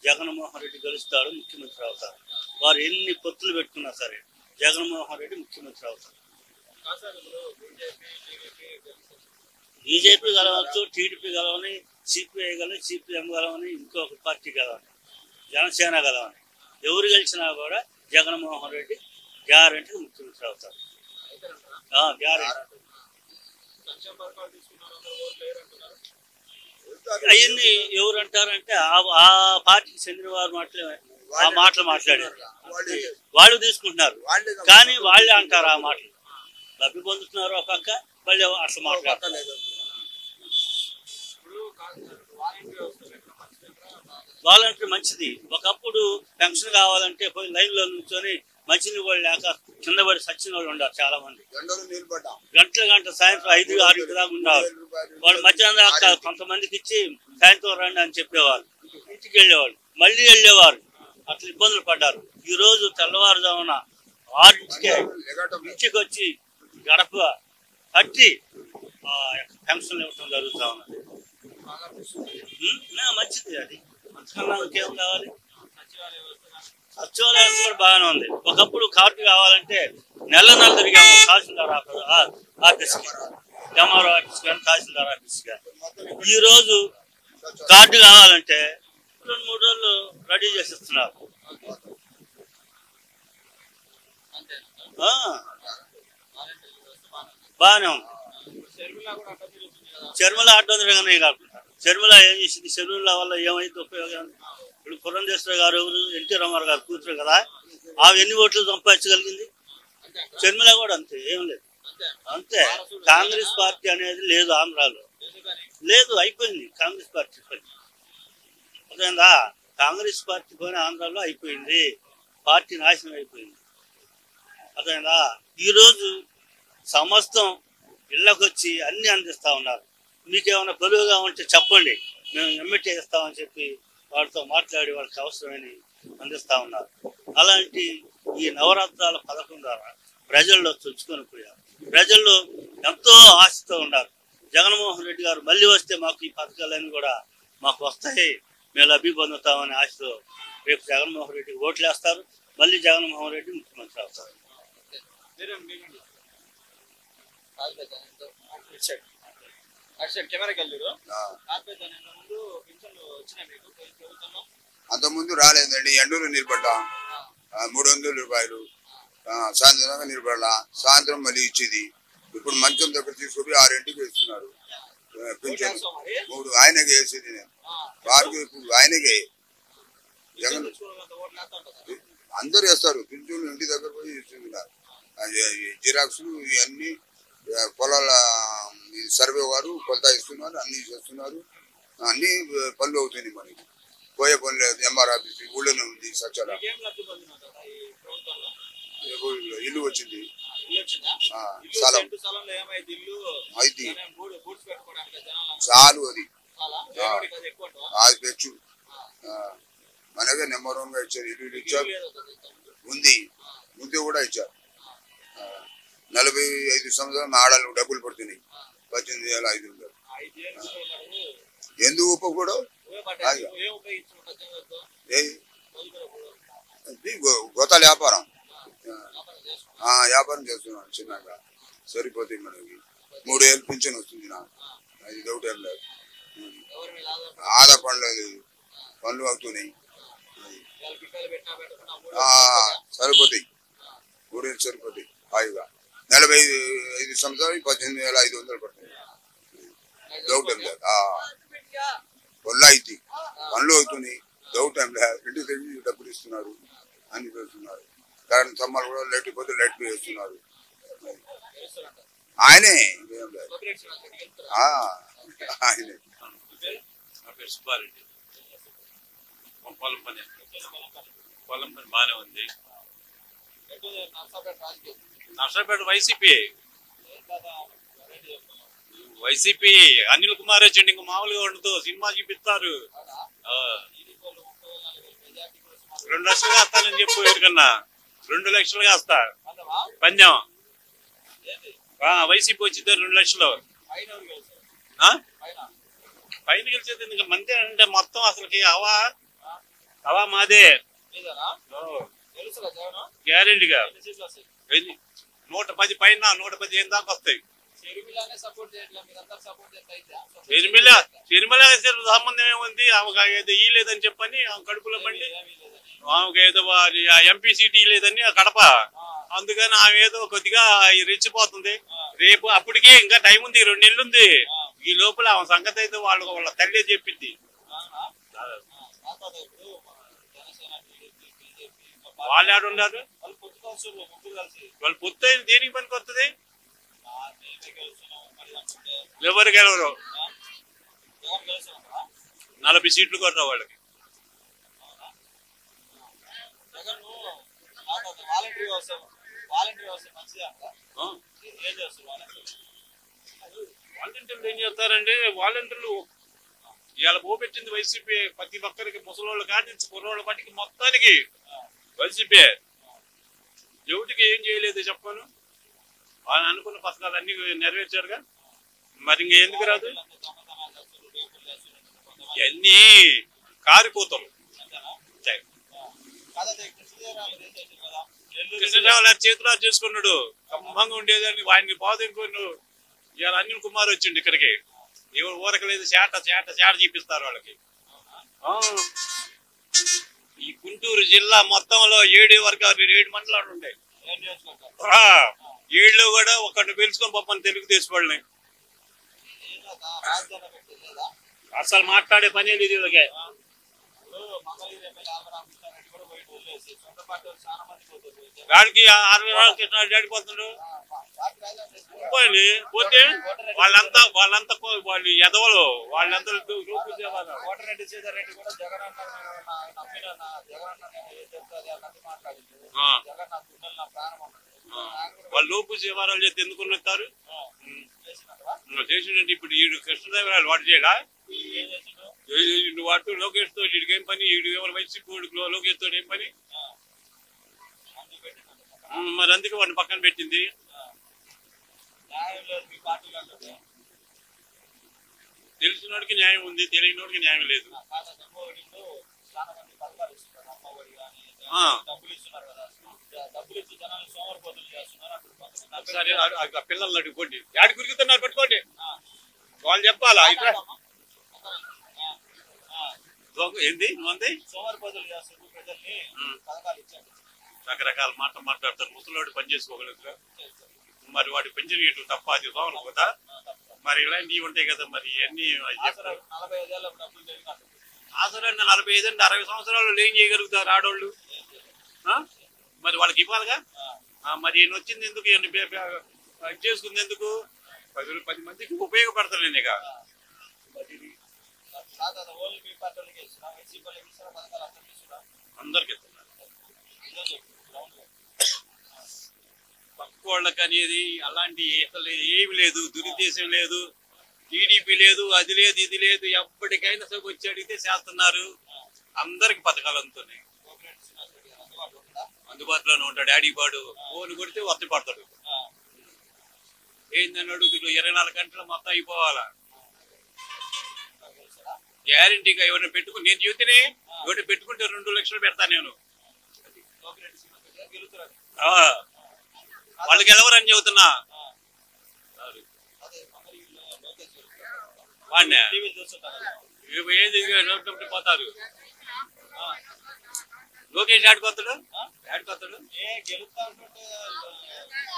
[SPEAKER 9] జగన్మోహన్ రెడ్డి గెలుస్తాడు, ముఖ్యమంత్రి అవుతారు. వారు ఎన్ని పొత్తులు పెట్టుకున్నా సరే జగన్మోహన్ రెడ్డి ముఖ్యమంత్రి అవుతారు. బీజేపీ గెలవచ్చు, టీడీపీ గెలవని, సిపిఐ గెలవని, సిపిఎం గెలవని, ఇంకొక పార్టీ గెలవని, జనసేన గెలవని, ఎవరు గెలిచినా కూడా జగన్మోహన్ రెడ్డి గ్యారెంటీగా ముఖ్యమంత్రి అవుతారు. గ్యారెంటీ. అవన్నీ ఎవరు అంటారంటే ఆ పార్టీకి చెందిన వారు మాటలు మాట్లాడారు, వాళ్ళు తీసుకుంటున్నారు. కానీ వాళ్ళే అంటారు ఆ మాటలు, లబ్ధి పొందుతున్నారు ఒక పక్క, మళ్ళీ అట్లా మాట్లాడతారు. వాలంటీర్ మంచిది. ఒకప్పుడు పెన్షన్ కావాలంటే పోయి లైన్లో నుంచొని మంచినీళ్ళు కూడా లేక కింద పడి సచ్చిన వాళ్ళు ఉన్నారు చాలా మంది. గంట సాయంత్రం 5-6 దాకా ఉన్నారు. వాళ్ళు మధ్యాహ్నం దాకా కొంతమందికి ఇచ్చి సాయంత్రం రండి అని చెప్పేవారు, ఇంటికి వెళ్ళేవాళ్ళు, మళ్ళీ వెళ్ళేవారు. అట్లా ఇబ్బందులు పడ్డారు. ఈ రోజు తెల్లవారుజామున 6ంటికే ఇంటికి వచ్చి గడప కట్టి పెన్షన్లు ఇవ్వడం జరుగుతూ ఉన్నది. మంచిది. అది అంతకన్నా ఇంకేం కావాలి? సచివాలయ వ్యవస్థ కూడా బాగానే ఉంది. ఒకప్పుడు కార్డు కావాలంటే నెల తిరిగాము తహసీల్దార్ ఆఫీస్కి, ఎంఆర్ఓ ఆఫీస్ కానీ తహసీల్దార్ ఆఫీస్ కానీ. ఈ రోజు కార్డు కావాలంటే 2-3 రోజులు రెడీ చేసి ఇస్తున్నారు. బాగానే ఉంది. షర్మిల అడ్డంగానే కాకుండా షర్మిల ఏం చేసింది? షర్మిల వల్ల ఏమైతే ఉపయోగం? ఇప్పుడు పురంధేశ్వరి గారు ఎవరు? ఎన్టీ రామారావు గారు కూతురు కదా, ఆమె ఎన్ని ఓట్లు సంపాదించగలిగింది? షర్మిల కూడా అంతే, ఏం లేదు. అంతే. కాంగ్రెస్ పార్టీ అనేది లేదు ఆంధ్రాలో, లేదు, అయిపోయింది కాంగ్రెస్ పార్టీ పని. అదేందా? కాంగ్రెస్ పార్టీ పని ఆంధ్రాలో అయిపోయింది, పార్టీ నాశనం అయిపోయింది. అదేందా? ఈరోజు సమస్తం ఇళ్ళకు వచ్చి అన్ని అందిస్తా ఉన్నారు. మీకేమైనా బలువుగా ఉంటే చెప్పండి, మేము ఎమ్మెల్యే ఇస్తామని చెప్పి వాళ్ళతో మాట్లాడి వాళ్ళకి అవసరమని అందిస్తా ఉన్నారు. అలాంటి ఈ నవరాత్రాల పథకం ద్వారా ప్రజల్లో చొచ్చుకొని పోయారు. ప్రజల్లో ఎంతో ఆశతో ఉన్నారు. జగన్మోహన్ రెడ్డి గారు మళ్ళీ వస్తే మాకు ఈ పథకాలన్నీ కూడా మాకు వస్తాయి, మేము లబ్ధి పొందుతామని ఆశతో రేపు జగన్మోహన్ రెడ్డికి ఓట్లు వేస్తారు. మళ్ళీ జగన్మోహన్ రెడ్డి ముఖ్యమంత్రి అవుతారు.
[SPEAKER 8] అంతకుముందు రాలేదండి. ఎండూరు నిలబడ్డా 300 రూపాయలు, సాయంత్రం నిలబడ్డా, సాయంత్రం మళ్ళీ ఇచ్చేది. ఇప్పుడు మంచం దగ్గర తీసుకొని 6ంటికి వేస్తున్నారు పింఛన్. 3 ఆయనకి వేసేది నేను వారికి. ఇప్పుడు ఆయనకే జగన్ అందరు వేస్తారు పింఛన్లు, ఇంటి దగ్గర పోయి ఇస్తున్నారు. జిరాక్స్లు ఇవన్నీ పొలాల సర్వే వారు కొంత ఇస్తున్నారు, అన్ని చేస్తున్నారు. అన్ని పనులు అవుతున్నాయి. మనకి పోయే పనులు లేదు. ఎంఆర్ ఆఫీస్ ఊళ్ళోనే ఉంది. సచివాలయం ఇల్లు వచ్చింది, స్థలం అయితే చాలు. అది పెచ్చు మనకే నెంబర్ 1గా ఇచ్చారు. ఇల్లు ఇచ్చారు, ఉంది, ముందు కూడా ఇచ్చారు. 45 సంవత్సరాలు ఆడాలి డబ్బులు పడుతున్నాయి. 18,500. ఎందుకు ఉపకూడదు? గోతాల వ్యాపారం చేస్తున్నాను చిన్నగా, సరిపోతుంది మనకి. 3 ఏళ్ళు పింఛన్ వస్తుంది నాకు. అది డౌట్ ఏం లేదు. ఆధార్ పనులు అవుతున్నాయి, సరిపోతాయి. 3 ఏళ్ళు సరిపోతాయి హాయిగా. 45 సంవత్సరాలు 18,500 పడుతుంది. డౌట్ ఏం లేదు. పనులు అవుతాయి, పనులు అవుతున్నాయి. డౌట్ ఏం లేదు. ఇంటికి తెచ్చి డబ్బులు ఇస్తున్నారు, అన్ని పెడుతున్నారు. కరెంట్ స్తంభాలు కూడా లైట్ పోతే లైట్ వేస్తున్నారు. ఆయనే ఆయనే.
[SPEAKER 10] పొలం పని బాగానే ఉంది. నర్సాపేట వైసీపీ అనిల్ కుమార్ వచ్చిండి. ఇంకా మామూలుగా ఉండదు, సినిమా చూపిస్తారు. 2 లక్షలుగా వస్తానని చెప్పు. ఎవరికన్నా 2 లక్షలుగా వస్తా పందెం. వైసీపీ వచ్చింది 2 లక్షలు. పైన గెలిచేది ఇంకా మంది అంటే మొత్తం అసలుకి హవా మాదే గ్యారెంటీగా. 110 పైన 115 దాకా వస్తాయి. షర్మిల సంబంధం ఏముంది? ఆమెకు ఏదో ఈ లేదని చెప్పని ఆమె కడుపులో పండి ఆమెకు ఏదో ఎంపీ సీట్ లేదని కడప, అందుకని ఆమె ఏదో కొద్దిగా రెచ్చిపోతుంది. రేపు అప్పటికే ఇంకా టైం ఉంది, 2 నెలలు ఉంది. ఈ లోపల ఆమె సంగతి అయితే వాళ్ళ తల్లి చెప్పింది. వాళ్ళు ఆడున్నారు, వాళ్ళు పొత్తు దేనికి పనికి వస్తుంది? ఎవరు గెలవరు, 40 సీట్లు కొట్టరా వాళ్ళకి. వాలంటీర్లు ఏం చేస్తారండి? వాలంటీర్లు ఇవాళ పోపెట్టింది వైసీపీ. ప్రతి ఒక్కరికి ముసలోళ్ళు కానించి కుర్రోళ్ళ పట్టికి మొత్తానికి వైసీపీ. ఎవరికి ఏం చేయలేదు చెప్పాను. వాళ్ళు అనుకున్న పథకాలు అన్ని నెరవేర్చారుగా, మరి ఇంకెందుకు రాదు? ఇవన్నీ కారిపోతారు. కృష్ణదేవరాయల చేతులు చేసుకున్నాడు, ఖమ్మంగా ఉండేదాన్ని. వాడిని బాధ ఇంకొన్ని ఇవాళ అనిల్ కుమార్ వచ్చిండు ఇక్కడికి. ఎవరు ఊరకలేదు, చేట చూపిస్తారు వాళ్ళకి. ఈ గుంటూరు జిల్లా మొత్తంలో 7 వర్గాలు, 7 మండలాలు ఉంటాయి. 7లో కూడా ఒకరిని పిలుచుకొని పంపని తెలుగుదేశం వాళ్ళని. అసలు మాట్లాడే పనే లేదు వీళ్ళకి. గాడికి 60 కృష్ణాడు జాడిపోతున్నాడు. పోతే వాళ్ళంతా వాళ్ళు ఎదవలు, వాళ్ళంతా వాళ్ళు లోపు సేవారాలు చేస్తే ఎందుకు ఉన్నస్తారు చేసిండే. ఇప్పుడు ఈడు కృష్ణదేవరాయలు వాడు చేయడా? వాటితో లోకేష్ తో వీడికి ఏం పని? వీడు ఎవరు వైసీపీ లోకేష్ తోటి ఏం పని? మరి అందుకే వాడిని పక్కన పెట్టింది. తెలిసినోడికి న్యాయం ఉంది, తెలియనోడికి న్యాయం లేదు. ఒకసారి పిల్లల్ని అడుగుకోండి, యాడి కురుగుతున్నారు పట్టుకోండి, వాళ్ళు చెప్పాలా? ఇట్లా ఏంది మంది రకరకాల మాటలు మాట్లాడతారు. ముసలోడు పని చేసుకోగలుగుతా, మరి వాడి పెన్షన్ ఇటు తప్ప అది సోమరు కదా. మరి ఇలాంటివి ఉంటాయి కదా. మరి ఇవన్నీ ఆసరాన్ని 45 అంటే 60 సంవత్సరాలు ఏం చేయగలుగుతారు ఆడోళ్ళు? మరి వాళ్ళకి ఇవ్వాలిగా. మరి ఈయన వచ్చింది ఎందుకు? ఇది చేసుకుంది ఎందుకు? 10 మందికి ఉపయోగపడతాను నేను. ఇక అందరికి పక్క వాళ్ళకి అనేది అలాంటి ఏమి లేదు. దురుద్దేశం లేదు, టీడీపీ లేదు, అది లేదు, ఇది లేదు. ఎప్పటికైనా సరే వచ్చి అడిగితే చేస్తున్నారు. అందరికి పథకాలు అందుతున్నాయి, అందుబాటులోనే ఉంటాడు. డాడీ వాడు ఫోన్ కొడితే వర్తి పడతాడు. ఏందని అడుగుతున్నారు? 24 గంటలు మొత్తం అయిపోవాలా? గ్యారంటీగా ఎవరైనా పెట్టుకుని నేను చెబితేనే ఎవరైనా పెట్టుకుంటే 2 లక్షలు పెడతా నేను. వాళ్ళకి గెలవరని చెబుతున్నా. వాడిని ఏది పోతారు. లోకేష్ ఆడుకోతాడు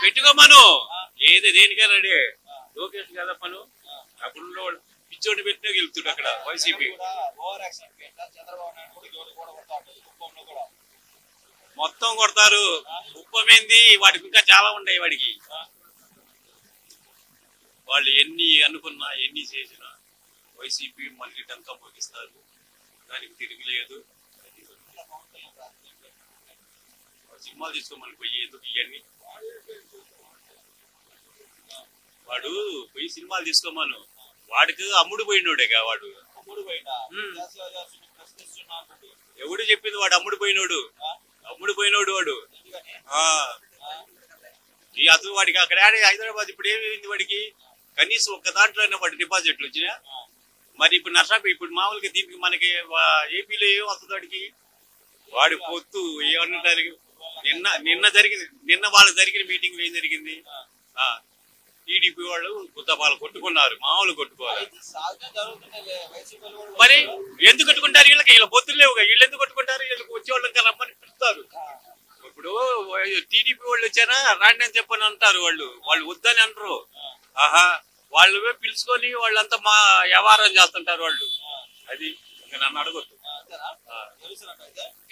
[SPEAKER 10] పెట్టుకోమను. ఏది దేనికైనా రెడీ. లోకేష్ కదా పను. అప్పుడు పిచ్చోడిని పెట్టినా గెలుపుతాడు అక్కడ వైసీపీ. మొత్తం కొడతారు. ఉప్పమేంది వాడికి ఇంకా చాలా ఉన్నాయి. వాడికి వాళ్ళు ఎన్ని అనుకున్నా ఎన్ని చేసినా వైసీపీ మళ్ళీ టంకా మోగిస్తారు. దానికి తిరిగిలేదు. సినిమాలు తీసుకోమని పోయి ఎందుకు ఇవన్నీ? వాడు పోయి సినిమాలు తీసుకోమను. వాడికి అమ్ముడు పోయినోడేగా వాడు. ఎవడు చెప్పింది? వాడు అమ్ముడు పోయినోడు వాడు. అసలు వాడికి అక్కడ హైదరాబాద్ ఇప్పుడు ఏమైంది? వాడికి కనీసం ఒక్క దాంట్లోనే వాడి డిపాజిట్లు వచ్చినా. మరి ఇప్పుడు నర్సాపి ఇప్పుడు మామూలుగా దీనికి మనకి ఏపీలో ఏం వస్తుంది వాడికి? వాడి పొత్తు ఏమన్నా నిన్న వాళ్ళకి జరిగిన మీటింగ్ ఏం జరిగింది? టీడీపీ వాళ్ళు గుద్దపాలు కొట్టుకున్నారు, మామూలు కొట్టుకోవాలి. మరి ఎందుకు కొట్టుకుంటారు? వీళ్ళ పొత్తులు లేవుగా, వీళ్ళు ఎందుకు కొట్టుకుంటారు? వీళ్ళకి వచ్చేవాళ్ళు ఇంకా రమ్మని పిలుస్తారు. ఇప్పుడు టీడీపీ వాళ్ళు వచ్చారా రాండి అని చెప్పని అంటారు, వాళ్ళు వద్దని అంటారు. ఆహా, వాళ్ళు పిలుచుకొని వాళ్ళంతా మా వ్యవహారం చేస్తుంటారు వాళ్ళు. అది ఇంకా నన్ను అడగొద్దు.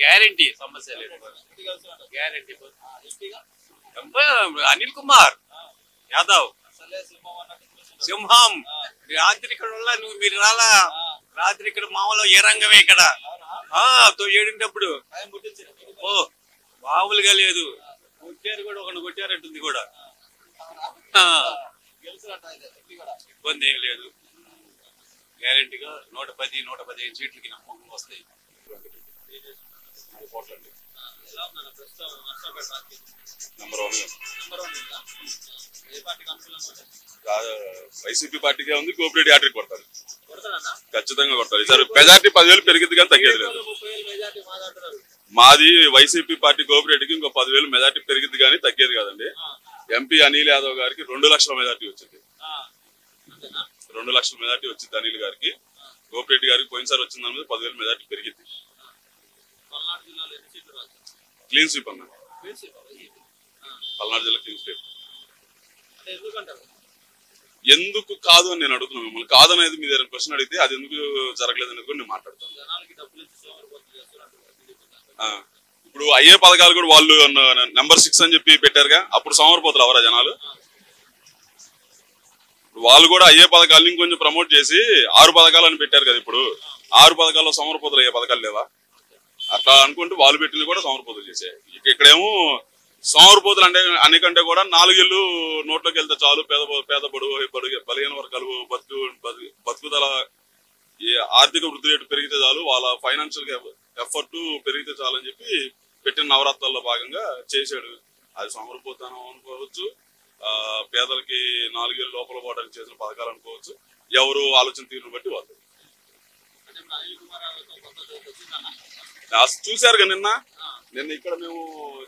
[SPEAKER 10] గ్యారంటీ, సమస్య లేదు, గ్యారంటీ. అనిల్ కుమార్ యాదవ్ సింహం. రాత్రి ఇక్కడ మీరు రాలా, రాత్రి ఇక్కడ మామూలు ఏ రంగమే ఇక్కడ. ఏడింటప్పుడు ఓ మామూలుగా లేదు, కొట్టారు కూడా, ఒకటి కొట్టారంటుంది కూడా. ఇబ్బంది ఏం లేదు, గ్యారంటీగా 110-115 సీట్లకి నమ్మకం వస్తాయి.
[SPEAKER 11] వైసీపీ పార్టీకే ఉంది, కోఆపరేటివ్ హ్యాట్రిక్ కొడతారు, ఖచ్చితంగా కొడతారు. ఈసారి మెజార్టీ 10,000 పెరిగింది కానీ తగ్గేది లేదు. మాది వైసీపీ పార్టీ కోఆపరేటివ్కి ఇంకో 10,000 మెజార్టీ పెరిగింది కానీ తగ్గేది కాదండి. ఎంపీ అనిల్ యాదవ్ గారికి 2 లక్షల మెజార్టీ వచ్చింది, 2 లక్షల మెజార్టీ వచ్చింది అనిల్ గారికి. కోఆపరేటివ్ గారికి పోయినసారి వచ్చింది అనేది 10,000 మెజార్టీ పెరిగింది. క్లీన్ స్వీప్ అన్న, పల్నాడు జిల్లా క్లీన్ స్వీప్. ఎందుకు కాదు అని నేను అడుగుతున్నాను మిమ్మల్ని. కాదు అనేది మీ దగ్గర క్వశ్చన్ అడిగితే అది ఎందుకు జరగలేదు అనేది కూడా నేను మాట్లాడతాను. ఇప్పుడు అయ్యే పథకాలు కూడా వాళ్ళు నెంబర్ 6 అని చెప్పి పెట్టారుగా, అప్పుడు సోమరిపోతులు అవరా జనాలు. వాళ్ళు కూడా అయ్యే పథకాలను ఇంకొంచెం ప్రమోట్ చేసి 6 పథకాలు అని పెట్టారు కదా. ఇప్పుడు 6 పథకాల్లో సోమరిపోతులు అయ్యే పథకాలు లేవా? అట్లా అనుకుంటూ వాళ్ళు పెట్టింది కూడా సోమరిపోతులు చేసాయి. ఇక్కడేమో సోమరిపోతులు అంటే అన్నికంటే కూడా 4 ఏళ్ళు నోట్లోకి వెళ్తే చాలు, పేద బడుగు బలహీన వర్గాలు బతుకుదల ఆర్థిక వృద్ధి రేటు పెరిగితే చాలు, వాళ్ళ ఫైనాన్షియల్ ఎఫర్ట్ పెరిగితే చాలు అని చెప్పి పెట్టిన నవరాత్రుల్లో భాగంగా చేశాడు. అది సోమరిపోతానం అనుకోవచ్చు, పేదలకి 4 ఏళ్ళు లోపల పోవడానికి చేసిన పథకాలు అనుకోవచ్చు. ఎవరు ఆలోచన తీరును బట్టి వాళ్ళు చూశారుగా. నిన్న ఇక్కడ మేము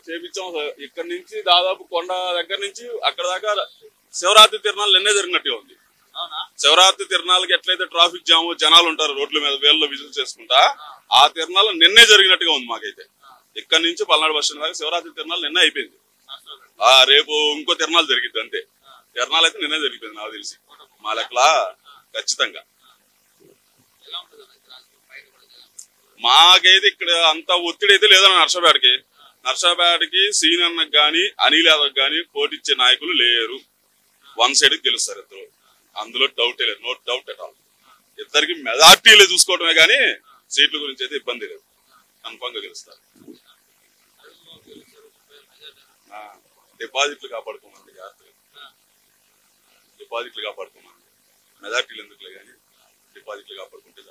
[SPEAKER 11] చేపించాం. ఇక్కడ నుంచి దాదాపు కొండ దగ్గర నుంచి అక్కడ దాకా శివరాత్రి తిరణాలు నిన్నే జరిగినట్టే ఉంది. శివరాత్రి తిరణాలకి ఎట్లయితే ట్రాఫిక్ జామ్ జనాలు ఉంటారు రోడ్ల మీద వేళ్ళలో విజిల్ చేసుకుంటా, ఆ తిరణాలు నిన్నే జరిగినట్టుగా ఉంది మాకైతే. ఇక్కడ నుంచి పల్నాడు బస్ స్టాండ్ దాకా శివరాత్రి తిరణాలు నిన్న అయిపోయింది. రేపు ఇంకో తిరణాలు జరిగింది అంతే. తిరణాలు అయితే నిన్నే జరిగిపోయింది నాకు తెలిసి, మా లెక్కలా ఖచ్చితంగా. మాకైతే ఇక్కడ అంత ఒత్తిడి అయితే లేదన్న నర్సాపేటకి సీనన్నకు గాని అనిల్ యాదవ్ గాని పోటీచ్చే నాయకులు లేరు. 1 సైడ్ గెలుస్తారు ఇద్దరు, అందులో డౌటే లేదు, నో డౌట్ అట్ ఆల్. ఇద్దరికి మెజార్టీలే చూసుకోవటమే కానీ సీట్ల గురించి అయితే ఇబ్బంది లేదు, కన్ఫామ్ గా గెలుస్తారు. డిపాజిట్లు కాపాడుకోమండి, జాగ్రత్తగా డిపాజిట్లు కాపాడుకోమండి. మెజార్టీలు ఎందుకులే కానీ డిపాజిట్లు కాపాడుకుంటే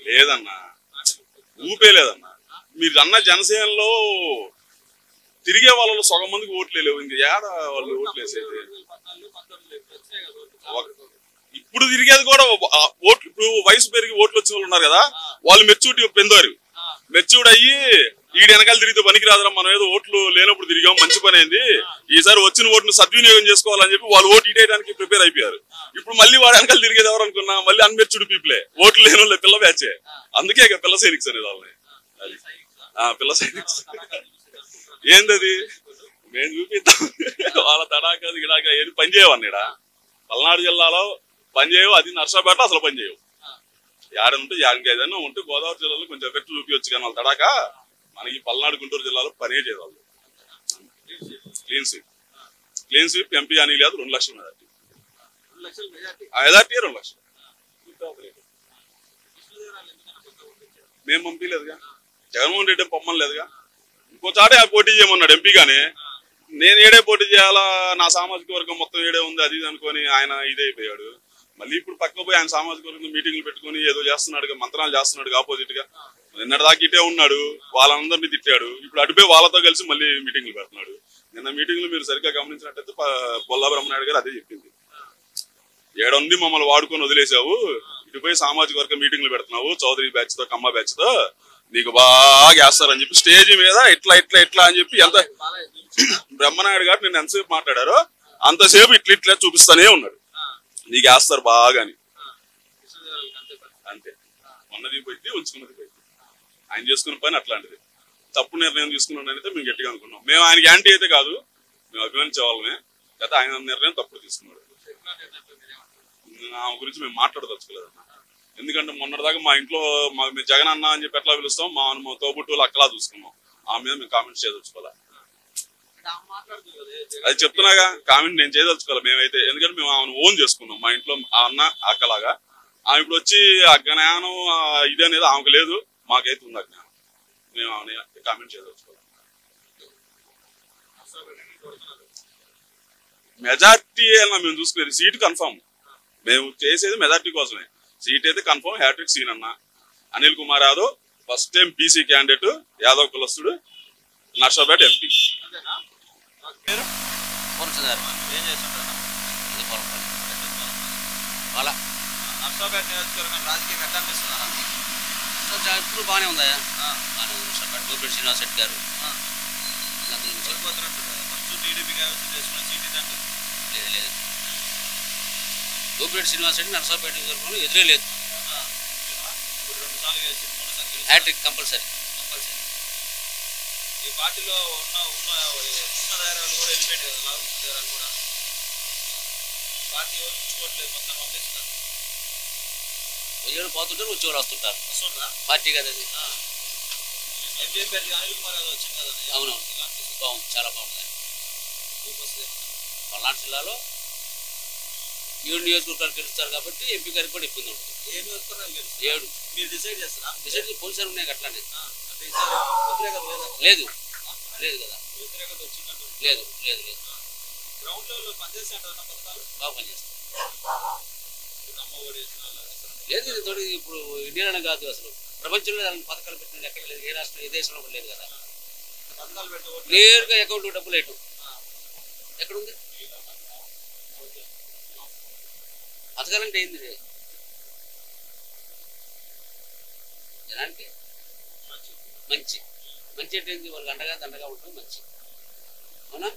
[SPEAKER 11] లేదన్నా, ఊపే లేదన్నా. మీరు అన్న జనసేనలో తిరిగే వాళ్ళలో సగం మందికి ఓట్లు లేవు, ఇంక ఏడ వాళ్ళు ఓట్లు వేసేది. ఇప్పుడు తిరిగేది కూడా ఓట్లు, ఇప్పుడు వయసు పెరిగి ఓట్లు వచ్చిన వాళ్ళు ఉన్నారు కదా, వాళ్ళు మెచ్యూరిటీ పొందారు. మెచ్యూర్డ్ అయ్యి ఈడు వెనకాల తిరిగితే పనికి రాదురా, మనం ఏదో ఓట్లు లేనప్పుడు తిరిగాం, మంచి పని అయింది, ఈసారి వచ్చిన ఓటును సద్వినియోగం చేసుకోవాలని చెప్పి వాళ్ళు ఓటు ఇటేయడానికి ప్రిపేర్ అయిపోయారు. ఇప్పుడు మళ్ళీ వాడు వెనకాల తిరిగేది ఎవరు అనుకున్నా, మళ్ళీ అన్మెచ్యూర్డ్ పీపులే, ఓట్లు లేని వాళ్ళే, పిల్ల బ్యాచే. అందుకే ఇక పిల్ల సైనిక్స్ అనేది వాళ్ళని, పిల్ల సైనిక్స్. ఏందది మేము చూపిద్దాం, వాళ్ళ తడాకది గిడాక ఏది పని చేయవన్నీ. పల్నాడు జిల్లాలో పని చేయవు, అది నర్సాపేటలో అసలు పని చేయవు. ఏడంటే ఏదైనా ఉంటే గోదావరి జిల్లాలో కొంచెం ఎఫెక్ట్ చూపించచ్చు, కానీ వాళ్ళ తడాక మనకి పల్నాడు గుంటూరు జిల్లాలో పనే చేయవాళ్ళు. Clean sweep MP Anil Yadav 2 లక్షల మెజార్టీ, మెజార్టీ 2 లక్షలు. మేము పంపించలేదుగా, జగన్మోహన్ రెడ్డి పంపం లేదుగా. ఇంకో చాటే పోటీ చేయమన్నాడు ఎంపీగానే. నేను ఏడే పోటీ చేయాలా, నా సామాజిక వర్గం మొత్తం ఏడే ఉంది అది ఇది అనుకొని ఆయన ఇదే అయిపోయాడు. మళ్ళీ ఇప్పుడు పక్కకు పోయి ఆయన సామాజిక వర్గం మీటింగ్లు పెట్టుకుని ఏదో చేస్తున్నాడు, మంత్రాలు చేస్తున్నాడు ఆపోజిట్ గా. నిన్నటిదాకా ఇటే ఉన్నాడు, వాళ్ళందరినీ తిట్టాడు, ఇప్పుడు అటుపోయి వాళ్ళతో కలిసి మళ్ళీ మీటింగ్లు పెడుతున్నాడు. నిన్న మీటింగ్లు మీరు సరిగ్గా గమనించినట్టయితే బొల్లా బ్రహ్మనాయుడు గారు అదే చెప్పింది. ఏడుంది మమ్మల్ని వాడుకొని వదిలేసావు, ఇటుపోయి సామాజిక వర్గ మీటింగ్లు పెడుతున్నావు చౌదరి బ్యాచ్ తో కమ్మ బ్యాచ్ తో, నీకు బాగా వేస్తారని చెప్పి స్టేజ్ మీద ఇట్లా ఇట్లా ఇట్లా అని చెప్పి ఎంత బ్రహ్మనాయుడు గారు నిన్న ఎంతసేపు మాట్లాడారో అంతసేపు ఇట్లా చూపిస్తానే ఉన్నాడు, నీకు వేస్తారు బాగా అని. అంతే, ఉన్నది పోయింది, ఉంచుకున్నది పోయింది. ఆయన చేసుకున్న పని అట్లాంటిది. తప్పు నిర్ణయం తీసుకున్నాడు అయితే మేము గట్టిగా అనుకున్నాం. మేము ఆయనకి యాంటీ అయితే కాదు, మేము అభిమానించే వాళ్ళమే. అయితే ఆయన నిర్ణయం తప్పుడు తీసుకున్నాడు. ఆమె గురించి మేము మాట్లాడదలుచుకోలేదు. ఎందుకంటే మొన్నటిదాకా మా ఇంట్లో మేము జగన్ అన్న అని చెప్పి ఎట్లా పిలుస్తాం, మా తోబుట్టులు అక్కలా చూసుకున్నాం. ఆమె మీద మేము కామెంట్స్ చేయదలుచుకోవాలి. అది చెప్తున్నాగా, కామెంట్ నేను చేయదలుచుకోవాలి మేమైతే. ఎందుకంటే మేము ఆమెను ఓన్ చేసుకున్నాం మా ఇంట్లో అన్న అక్కలాగా. ఆమె ఇప్పుడు వచ్చి ఆ జ్ఞానం ఇది అనేది ఆమెకు లేదు, మాకైతే ఉంది ఆ జ్ఞానం. మేము ఆమె కామెంట్ చేయదలుచుకోవాలి. మెజార్టీ అయినా మేము చూసుకునేది సీటు కన్ఫర్మ్. మేము చేసేది మెజార్టీ కోసమే. సీట్ అయితే కన్ఫర్మ్, హ్యాట్రిక్ సీన్ అన్న. Anil Kumar Yadav first time BC candidate, Yadav కులస్తుడు, నర్సాపేట ఎంపీ.
[SPEAKER 12] ఇప్పుడు బాగానే ఉందా? గోపిరెడ్డి శ్రీనివాస్ రెడ్డి గారు లేదు. గోపిరెడ్డి శ్రీనివాస్ రెడ్డి నర్సాపేట నియోజకవర్గంలో ఎదురే లేదు. Hat trick compulsory.
[SPEAKER 13] ఈ పార్టీలో ఉన్న దారాలు కూడా వెళ్ళిపోయాడు కదా, లాభం దారాలు కూడా. పార్టీ ఎవరు ఉంచుకోవట్లేదు, మొత్తం పంపిస్తున్నారు.
[SPEAKER 12] వచ్చేవాళ్ళు పోతుంటారు, వచ్చేవాళ్ళు వస్తుంటారు. పార్టీ కదా అది.
[SPEAKER 13] ఎంపీ అభ్యర్థి అనిల్ కుమార్ యాదవ్ వచ్చింది కదా.
[SPEAKER 12] అవునవును, బాగుంది, చాలా బాగుంది. పల్నాడు జిల్లాలో 7 నియోజకవర్గాలు గెలుస్తారు కాబట్టి ఎంపీ గారికి కూడా ఇబ్బంది ఉంటుంది. 7
[SPEAKER 13] మీరు డిసైడ్ చేస్తారా?
[SPEAKER 12] డిసైడ్ పోలీసులు ఉన్నాయి అట్లానే.
[SPEAKER 13] వ్యతిరేకత
[SPEAKER 12] లేదు లేదు కదా,
[SPEAKER 13] వ్యతిరేకత వచ్చిందంటే
[SPEAKER 12] లేదు లేదు లేదు.
[SPEAKER 13] గ్రౌండ్ లెవెల్లో పనిచేస్తే అంటారు పథకాలు
[SPEAKER 12] బాగా పనిచేస్తారు.
[SPEAKER 13] అమ్మఒడి
[SPEAKER 12] లేదు, ఇది తోటి ఇప్పుడు ఇండియాలోనే కాదు, అసలు ప్రపంచంలో పథకాలు పెట్టిన ఎక్కడ లేదు. ఏ రాష్ట్రం, ఏ దేశంలో కూడా లేదు కదా.
[SPEAKER 13] పథకాలు పెట్ట
[SPEAKER 12] నేరుగా అకౌంట్ డబ్బులు వేయటం ఎక్కడుంది? పథకాలంటే ఏంది? జనానికి మంచి మంచి అంటే ఏంది? వాళ్ళకి అండగా దండగా ఉంటుంది మంచి. అవునా?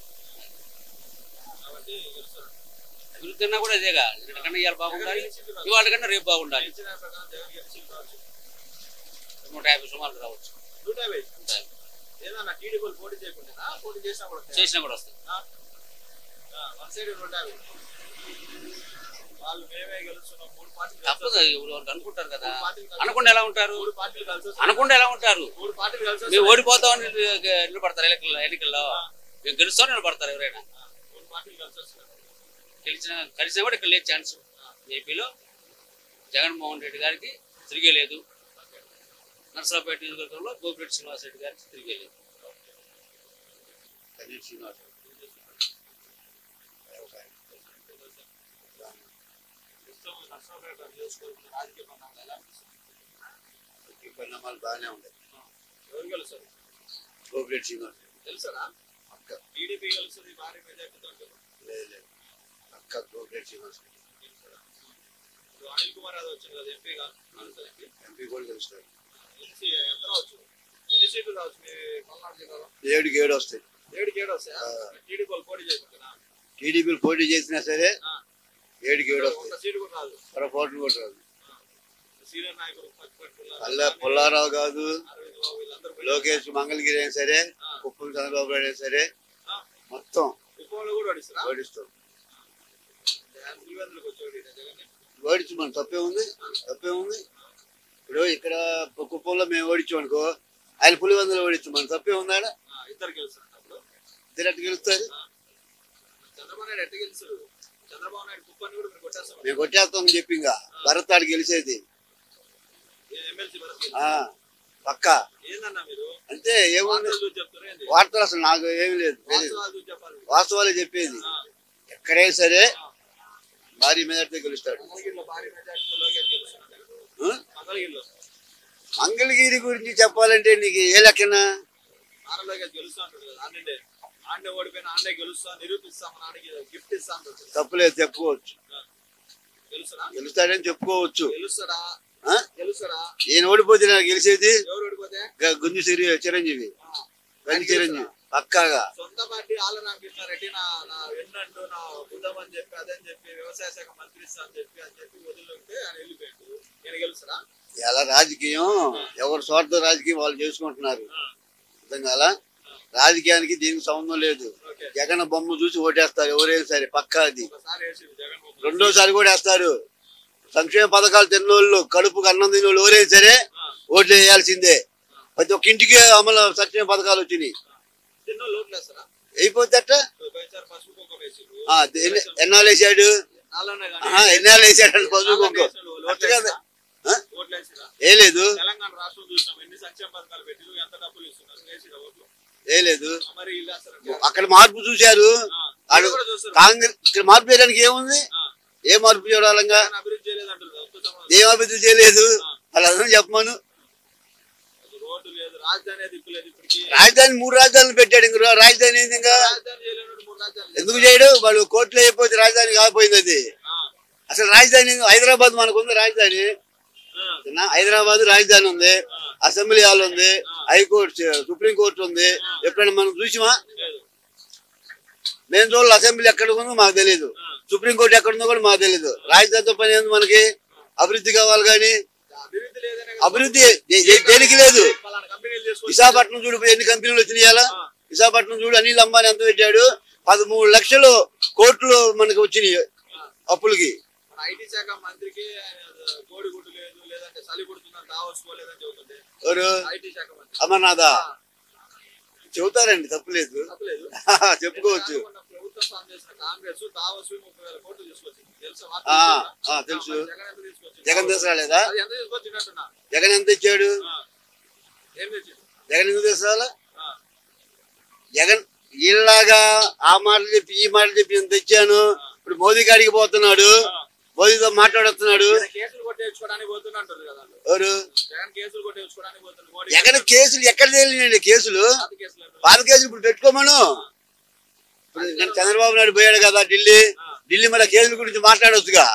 [SPEAKER 12] అభివృద్ధి అన్నా కూడా అదేగా, నిన్నకన్నా ఇవాళ బాగుండాలి, ఇవాళ కన్నా రేపు బాగుండాలి. 150 సుమారు రావచ్చు.
[SPEAKER 13] 150 ఏదన్నా టీడీపీలు పోటీ చేయకుండా పోటీ
[SPEAKER 12] చేసినా కూడా వస్తుంది.
[SPEAKER 13] వన్ సైడ్ 150 వాళ్ళు మేమే గెలుస్తున్నాం. 3 పార్టీలు
[SPEAKER 12] తప్పదు, ఇప్పుడు వాళ్ళు అనుకుంటారు కదా. అనకుండా ఎలా ఉంటారు?
[SPEAKER 13] 3 పార్టీలు కలిసి
[SPEAKER 12] అనకుండా ఎలా ఉంటారు?
[SPEAKER 13] 3 పార్టీలు కలిసి
[SPEAKER 12] మేము ఓడిపోతామని నిలబడతారు ఎన్నికల్లో. మేము గెలుస్తామని నిలబడతారు ఎవరైనా.
[SPEAKER 13] 3 పార్టీలు కలిసి వస్తున్నారు.
[SPEAKER 12] కలిసినా కూడా ఇక్కడ లేదు ఛాన్స్. ఏపీలో జగన్మోహన్ రెడ్డి గారికి తిరిగే లేదు. నర్సరావుపేట నియోజకవర్గంలో గోపిరెడ్డి శ్రీనివాస్ రెడ్డి గారికి తిరిగే లేదు.
[SPEAKER 8] పరిణామాలు బాగానే ఉన్నాయి.
[SPEAKER 13] ఎవరు గెలుస్తారు?
[SPEAKER 8] గోపిరెడ్డి శ్రీనివాస్
[SPEAKER 13] తెలుసా? టీడీపీ గెలుస్తుంది భారీ మెజార్టీతో.
[SPEAKER 8] లేదు అక్క గోపిరెడ్డి శ్రీనివాస్
[SPEAKER 13] అనిల్ కుమార్ యాదవ్ వచ్చింది కదా ఎంపీగా.
[SPEAKER 8] ఎంపీ కూడా గెలుస్తారు.
[SPEAKER 13] ఎంత రావచ్చు? ఎన్ని సీట్లు రావచ్చు మీ పల్నాడు జిల్లాలో?
[SPEAKER 8] 7కి 7 వస్తాయి.
[SPEAKER 13] 7కి 7 వస్తాయా? టీడీపీ పోటీ చేసుకుంటున్నా.
[SPEAKER 8] టీడీపీలు పోటీ చేసినా సరే 7కి 7 వస్తాయి.
[SPEAKER 13] సీటు కూడా రాదు,
[SPEAKER 8] పొరపాటు కూడా రాదు.
[SPEAKER 13] సీనియర్ నాయకులు
[SPEAKER 8] అలా పుల్లారావు కాదు, లోకేష్ మంగళగిరి అయినా సరే, కుప్పం చంద్రబాబు నాయుడు అయినా సరే మొత్తం ఓడిస్తాం. ఓడించు మనం తప్పేముంది? ఇప్పుడు ఇక్కడ కుప్పంలో మేము ఓడించాం అనుకో, ఆయన పులివెందులు ఓడించు మనం తప్పేముంది? ఆడ
[SPEAKER 13] ఇద్దరు గెలుస్తారు.
[SPEAKER 8] ఇద్దరు ఎట్టు గెలుస్తారు?
[SPEAKER 13] చంద్రబాబు నాయుడు ఎట్ట గెలుస్తారు? చంద్రబాబు నాయుడు కుప్పాన్ని కూడా మీరు కొట్టేస్తాం.
[SPEAKER 8] మేము కొట్టేస్తామని చెప్పి ఇంకా భరత్ ఆడు గెలిచేది పక్క అంతే. ఏముంది వార్తలు అసలు నాకు ఏమి లేదు, వాస్తవాలు చెప్పేది. ఎక్కడైనా సరే భారీ మెజార్టీతో గెలుస్తాడు. మంగళగిరి గురించి చెప్పాలంటే నీకు ఏ లెక్కన? తప్పులేదు, చెప్పుకోవచ్చు. గెలుస్తాడని చెప్పుకోవచ్చు. ఈయన ఓడిపోతే నాకు గెలిచేది గుంజు చిరంజీవి, గంజి చిరంజీవి.
[SPEAKER 14] పక్కాగా.
[SPEAKER 13] సొంత పార్టీ ఆళ్ళ రామకృష్ణారెడ్డి నా విన్నట్టు నా బుద్ధం అని చెప్పి అదని చెప్పి వ్యవసాయ శాఖ మంత్రి ఇస్తా అని చెప్పి వదిలితే ఆయన వెళ్ళిపోయాడు. నేను గెలుస్తారా?
[SPEAKER 14] ఎలా రాజకీయం ఎవరు స్వార్థ రాజకీయం వాళ్ళు చేసుకుంటున్నారు. అర్థం కాల. రాజకీయానికి దీనికి సంబంధం లేదు. జగన్ బొమ్మ చూసి ఓటేస్తారు ఎవరైనా సరే పక్కా. అది రెండోసారి కూడా వేస్తారు. సంక్షేమ పథకాలు తిన్నోళ్ళు కడుపుకు అన్నం తిన్నోళ్ళు ఎవరైనా సరే ఓట్లు వేయాల్సిందే. ప్రతి ఒక్క ఇంటికి అమలు సంక్షేమ పథకాలు వచ్చినాయి. అయిపోతే అట్ట ఎన్నాళ్ళు వేసాడు ఎన్నాళ్ళు వేసాడు పసుపు కుంకు అట్ట కదా వేయలేదు వేయలేదు. అక్కడ మార్పు చూశారు. కాంగ్రెస్ ఇక్కడ మార్పు చేయడానికి ఏముంది? ఏ మార్పు చూడాలంగా ఏం అభివృద్ధి చేయలేదు అలా చెప్పమను. రాజధాని 3 రాజధానులు పెట్టాడు. ఇంక రాజధాని ఏంది? ఇంకా ఎందుకు చేయడు? వాళ్ళు కోర్టులో అయిపోతే రాజధాని కాకపోయింది. అది అసలు రాజధాని హైదరాబాద్ మనకుంది. రాజధాని హైదరాబాద్ రాజధాని ఉంది, అసెంబ్లీ హాల్ ఉంది, హైకోర్టు సుప్రీంకోర్టు ఉంది. ఎప్పుడైనా మనం చూసిమా? మేము చూడాలి. అసెంబ్లీ ఎక్కడ ఉందో మాకు తెలియదు, సుప్రీంకోర్టు ఎక్కడ ఉందో కూడా మాకు తెలియదు. రాజధానితో పని ఏంది మనకి? అభివృద్ధి కావాలి. కానీ అభివృద్ధి దేనికి లేదు. విశాఖపట్నం చూడు ఎన్ని కంపెనీలు వచ్చినాయి. అలా విశాఖపట్నం చూడు అనిల్ అంబానీ ఎంత పెట్టాడు? 13 లక్షల కోట్లు మనకి వచ్చినాయి అప్పులకి.
[SPEAKER 13] ఐటీ శాఖ మంత్రికి కోడిగుడ్డు లేదు, లేదంటే చలి పుడుతుందని దావోసుకోలేదని చెబుతుంది.
[SPEAKER 14] అమర్నాథ చెబుతారండి, తప్పులేదు, చెప్పుకోవచ్చు.
[SPEAKER 13] ప్రభుత్వం సాయం చేసిన కాంగ్రెస్ దావోస్ 30,000 కోట్లు తీసుకొచ్చింది.
[SPEAKER 14] తెలుసు. జగన్ తీసుకురాలేదా? జగన్ ఎంత ఇచ్చాడు? జగన్ ఎందుకు తీసుకురాలా? జగన్ వీళ్ళలాగా ఆ మాటలు చెప్పి ఈ మాటలు చెప్పి ఎంత ఇచ్చాను. ఇప్పుడు మోదీ కాడికి పోతున్నాడు, మోదీతో మాట్లాడుతున్నాడు. ఎవరు? జగన్ కేసులు ఎక్కడ తెలియనండి. కేసులు పాత కేసులు ఇప్పుడు పెట్టుకోమను. ఇప్పుడు చంద్రబాబు నాయుడు పోయాడు కదా ఢిల్లీ మన కేసుల గురించి మాట్లాడొచ్చుగా.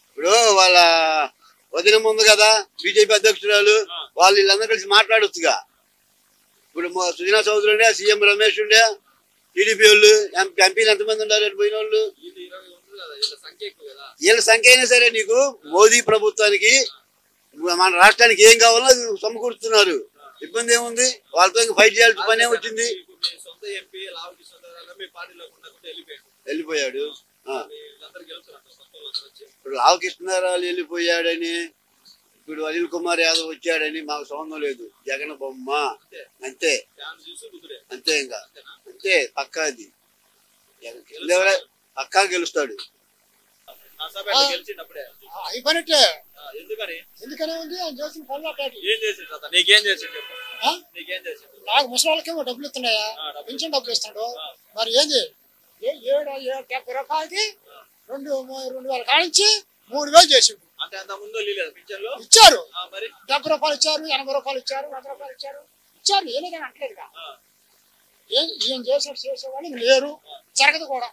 [SPEAKER 14] ఇప్పుడు వాళ్ళ వదిన ఉంది కదా బీజేపీ అధ్యక్షురాలు, వాళ్ళు వీళ్ళందరూ కలిసి మాట్లాడొచ్చుగా. ఇప్పుడు సుజనా చౌదరి ఉండే, సీఎం రమేష్ ఉండే, టీడీపీ వాళ్ళు ఎంపీలు ఎంతమంది ఉన్నారు పోయిన వాళ్ళు? వీళ్ళ సంఖ్య అయినా సరే నీకు మోదీ ప్రభుత్వానికి మన రాష్ట్రానికి ఏం కావాలో అది సమకూరుతున్నారు. ఇబ్బంది ఏముంది? వాళ్ళతో ఫైట్ చేయాల్సిన పని ఏమొచ్చింది? వెళ్ళిపోయాడు. ఇప్పుడు లావు కృష్ణారావు వెళ్ళిపోయాడని, ఇప్పుడు అనిల్ కుమార్ యాదవ్ వచ్చాడని మాకు సంబంధం లేదు. జగన్ బొమ్మ అంతే అంతే, ఇంకా అంతే పక్కా. అది పక్కా గెలుస్తాడు.
[SPEAKER 15] అయిపోయినట్టే. ఎందుకనే ఉంది ఆయన చేసిన పనులు అట్లాంటి. నాకు ముసలి వాళ్ళకేమో డబ్బులు ఇస్తున్నాయా, పింఛన్ డబ్బులు ఇస్తున్నాడు. మరి ఏంది 770 రూపాయలకి 2,000 కానించి 3,000 చేసిండు. ఇచ్చారు. 70 రూపాయలు ఇచ్చారు, 80 రూపాయలు ఇచ్చారు, 100 రూపాయలు ఇచ్చారు. ఏలేదని అంటలేదుగా. ఏం చేసేవాళ్ళు లేరు, జరగదు కూడా.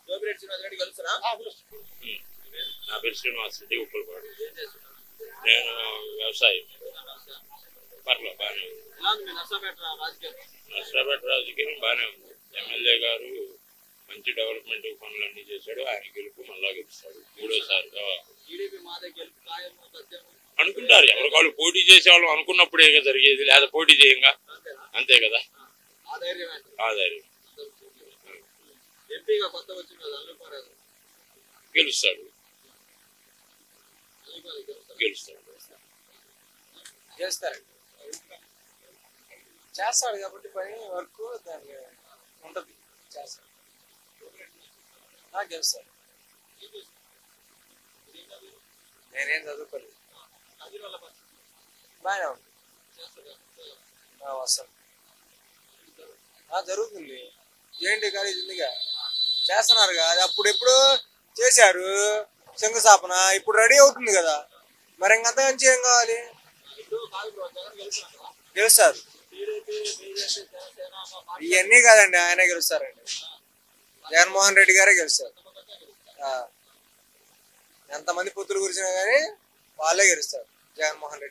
[SPEAKER 16] నా పేరు శ్రీనివాస్ రెడ్డి, ఉప్పలపాడు. నేను వ్యవసాయం పర్లేదు బాగానే ఉంది. నర్సరాపేట రాజకీయం బాగానే ఉంది. ఎమ్మెల్యే గారు మంచి డెవలప్మెంట్ పనులన్నీ చేశాడు. ఆయన గెలుపు మళ్ళా గెలుస్తాడు 3వ సారి అనుకుంటారు. ఎవరికి వాళ్ళు పోటీ చేసేవాళ్ళు అనుకున్నప్పుడే జరిగేది, లేదా పోటీ చేయంగా అంతే కదా. ఆధార్యం గెలుస్తాడు
[SPEAKER 6] చేస్తాడు కాబట్టి పని వర్క్ దాన్ని ఉంటది. చేస్తాడు, గెలుస్తాడు. నేనేం చదువుకోలేదు, బాగానే ఉంది. వస్తాను. జరుగుతుంది. జేఎన్టీ కాలేజ్ ఉందిగా, చేస్తున్నారుగా. అది అప్పుడు ఎప్పుడు చేశారు శంకుస్థాపన, ఇప్పుడు రెడీ అవుతుంది కదా. మరి ఇంకంత మంచి ఏం కావాలి? గెలుస్తారు. ఇవన్నీ కాదండి, ఆయనే గెలుస్తారండి. జగన్మోహన్ రెడ్డి గారే గెలుస్తారు. ఎంతమంది పొత్తులు కూర్చున్నా కానీ వాళ్ళే గెలుస్తారు. జగన్మోహన్ రెడ్డి.